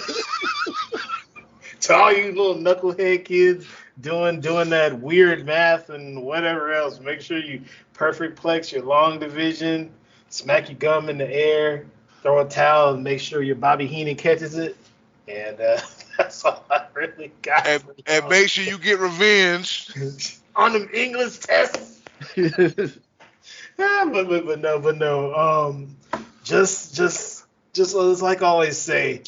To all you little knucklehead kids doing that weird math and whatever else, make sure you perfect flex your long division, smack your gum in the air, throw a towel, and make sure your Bobby Heenan catches it. And that's all I really got. And make sure you get revenge on them English tests. But no. Just as like I always say,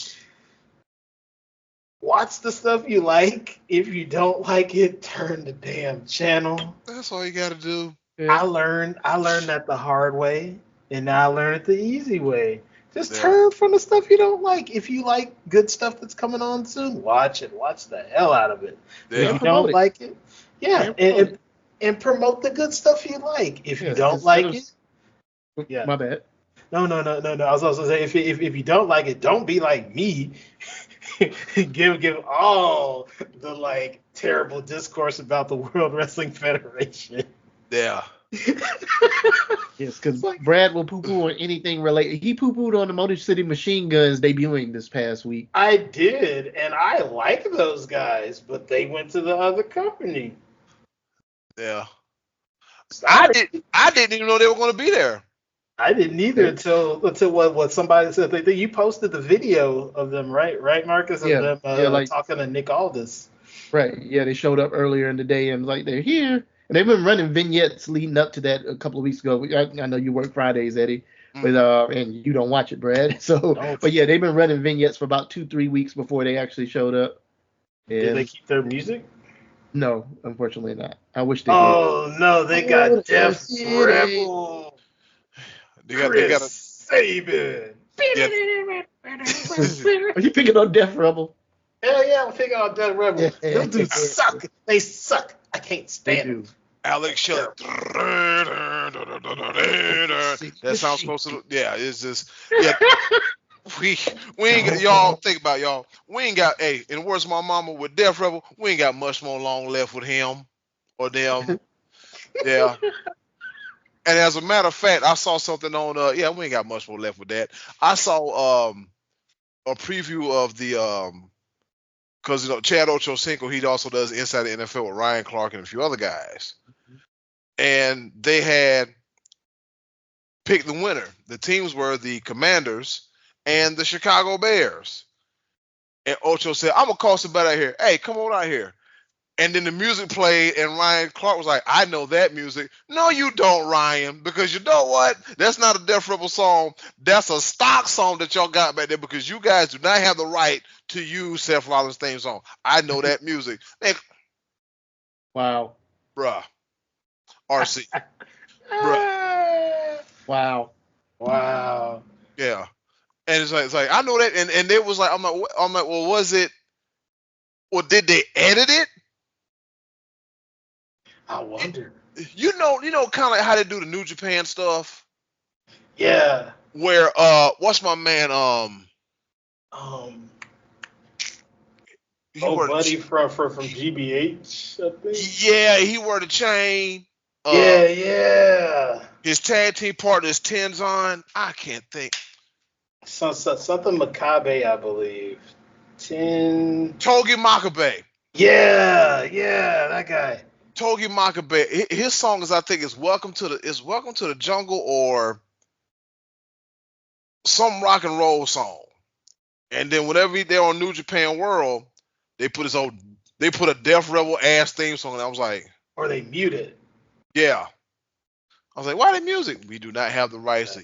watch the stuff you like. If you don't like it, turn the damn channel. That's all you gotta do. Yeah. I learned that the hard way, and now I learned it the easy way. Just turn from the stuff you don't like. If you like good stuff that's coming on soon, watch it. Watch the hell out of it. Yeah. If you don't like it, and promote the good stuff you like. If you don't like it, my bad. No. I was also saying, if you don't like it, don't be like me. give all the terrible discourse about the World Wrestling Federation. Yeah. Yes, because Brad will poo-poo on anything related. He poo-pooed on the Motor City Machine Guns debuting this past week. I did, and I like those guys, but they went to the other company. Yeah. I didn't even know they were going to be there. I didn't either until what somebody said. You posted the video of them, right, Marcus? Of them talking to Nick Aldis. Right. Yeah, they showed up earlier in the day and they're here. And they've been running vignettes leading up to that a couple of weeks ago. I know you work Fridays, Eddie, but and you don't watch it, Brad. So, but yeah, they've been running vignettes for about 2-3 weeks before they actually showed up. Did they And keep their music? no, unfortunately not. I wish they did. Oh no, they got Oh, Def city. Rebel, They got a Chris Sabin. yeah. Are you picking on Def Rebel? Hell yeah, I'm picking on Def Rebel. Them dudes They suck. They suck. I can't stand them. do. Alex Shelley. City That sounds machine. close to it's just yeah. We ain't got, y'all think about y'all. We ain't got in the words of my mama with Def Rebel, we ain't got much more long left with him or them. Yeah. And as a matter of fact, I saw something on we ain't got much more left with that. I saw a preview of the because Chad Ochocinco, he also does Inside the NFL with Ryan Clark and a few other guys. And they had picked the winner. The teams were the Commanders and the Chicago Bears. And Ocho said, I'm going to call somebody out here. Hey, come on out here. And then the music played, and Ryan Clark was like, I know that music. No, you don't, Ryan, because you know what? That's not a Def Rebel song. That's a stock song that y'all got back there because you guys do not have the right to use Seth Rollins' theme song. I know that music. Man, Wow. bruh. RC. Bruh. Wow. Wow. Yeah. And it's like I know that, and it was like I'm like, well, was it? Well, did they edit it? I wonder. You know, kind of like how they do the New Japan stuff. Yeah. Where what's my man he wore Buddy from GBH, I think. yeah, he wore the chain. Yeah. His tag team partner is Tenzon. I can't think. Something Makabe, I believe. Togi Makabe. Yeah, that guy. Togi Makabe. His song is, I think, is Welcome to the Jungle or some rock and roll song. And then whenever they're on New Japan World, they put a Def Rebel ass theme song. And I was like, or they mute it. Yeah. I was like, why the music? We do not have the rights to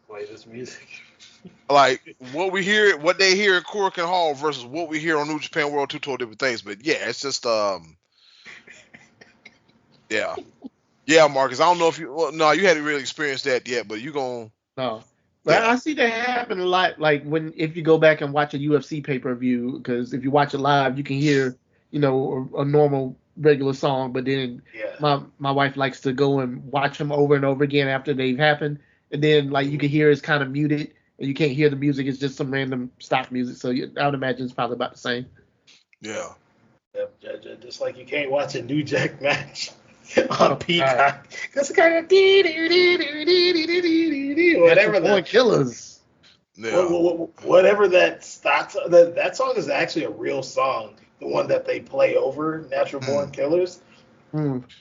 play this music. Like what they hear in Korakuen Hall versus what we hear on New Japan World, two totally different things. But yeah, it's just yeah. Yeah, Marcus. I don't know if you hadn't really experienced that yet, but you gonna No. But yeah. I see that happen a lot. Like if you go back and watch a UFC pay-per-view, because if you watch it live, you can hear, a normal regular song, but then my wife likes to go and watch them over and over again after they've happened, and then like you can hear it's kind of muted and you can't hear the music. It's just some random stock music. So I would imagine it's probably about the same. Yeah. Just like you can't watch a New Jack match on Peacock. That's kind of whatever the Killers. Yeah. Whatever that stock. That song is actually a real song. The one that they play over Natural Born Killers.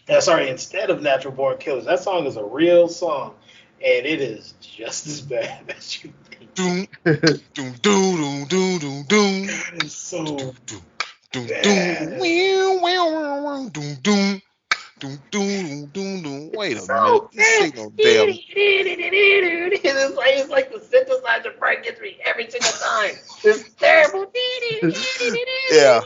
Instead of Natural Born Killers, that song is a real song, and it is just as bad as you think. Doom, doom, doom, doom, doom, doom. It's so doom, bad. Doom, doom, doom. Doom, doom, doom, doom. Wait a minute. This ain't no damn. It's like the synthesizer part gets me every single time. It's terrible. Yeah.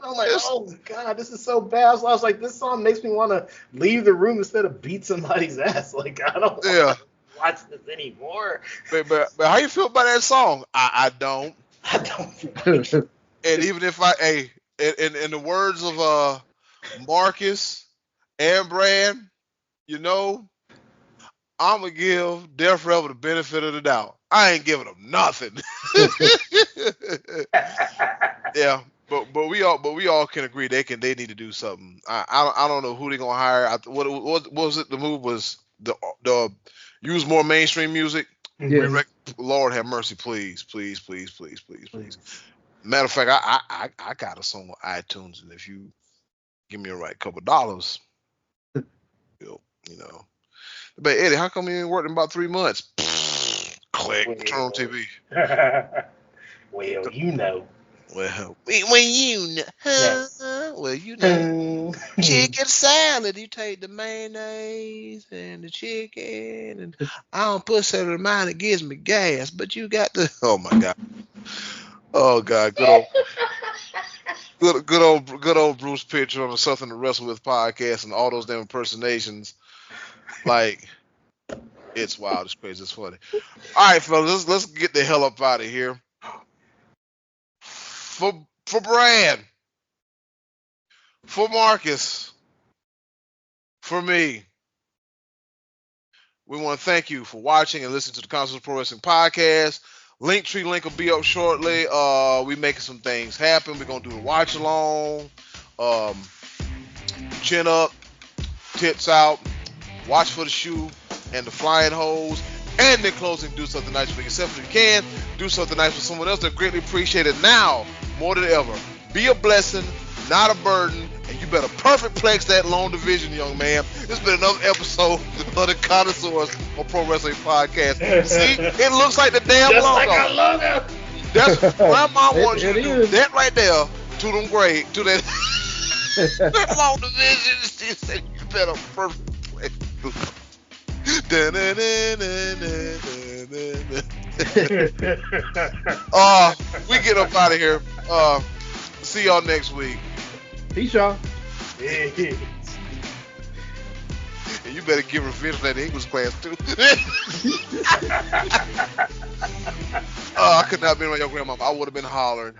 I'm like, oh my god, this is so bad. So I was like, this song makes me want to leave the room instead of beat somebody's ass. Like, I don't want to watch this anymore. But how you feel about that song? I don't. I don't. And even if in the words of Marcus and Brad, I'm gonna give Def Rebel the benefit of the doubt. I ain't giving them nothing. Yeah, but we all can agree they need to do something. I don't know who they're gonna hire. What was it? The move was the use more mainstream music. Yes. Lord have mercy, please. Matter of fact, I got a song on iTunes, and if you give me a right couple dollars, But Eddie, how come you ain't worked in about 3 months? Click, turn on TV. Well, you know. Well, you know. Well, chicken salad. You take the mayonnaise and the chicken, and I don't put certain amount. It gives me gas, but you got the. Oh my God. Oh God, good old. Good old Bruce Pitcher on the Something to Wrestle With podcast and all those damn impersonations. Like, it's wild, it's crazy, it's funny. All right, fellas, let's get the hell up out of here. For Brad, for Marcus, for me, we want to thank you for watching and listening to the Concepts Pro Wrestling Podcast. Linktree link will be up shortly. We making some things happen. We're gonna do a watch along. Chin up, tits out, watch for the shoe and the flying hose. And then closing, do something nice for yourself if you can. Do something nice for someone else. They're greatly appreciated now more than ever. Be a blessing, not a burden, and you better perfect plex that long division, young man. This has been another episode of the Connoisseurs of Pro Wrestling Podcast. See, it looks like the damn Just logo. like I love it. That's my mom wants you It to do is. that right there to them great, to that long division. She said you better perfect plex. We get up out of here. See y'all next week. Peace, y'all. Yeah. And you better give revenge on that English class too. I could not have been around your grandma. I would have been hollering.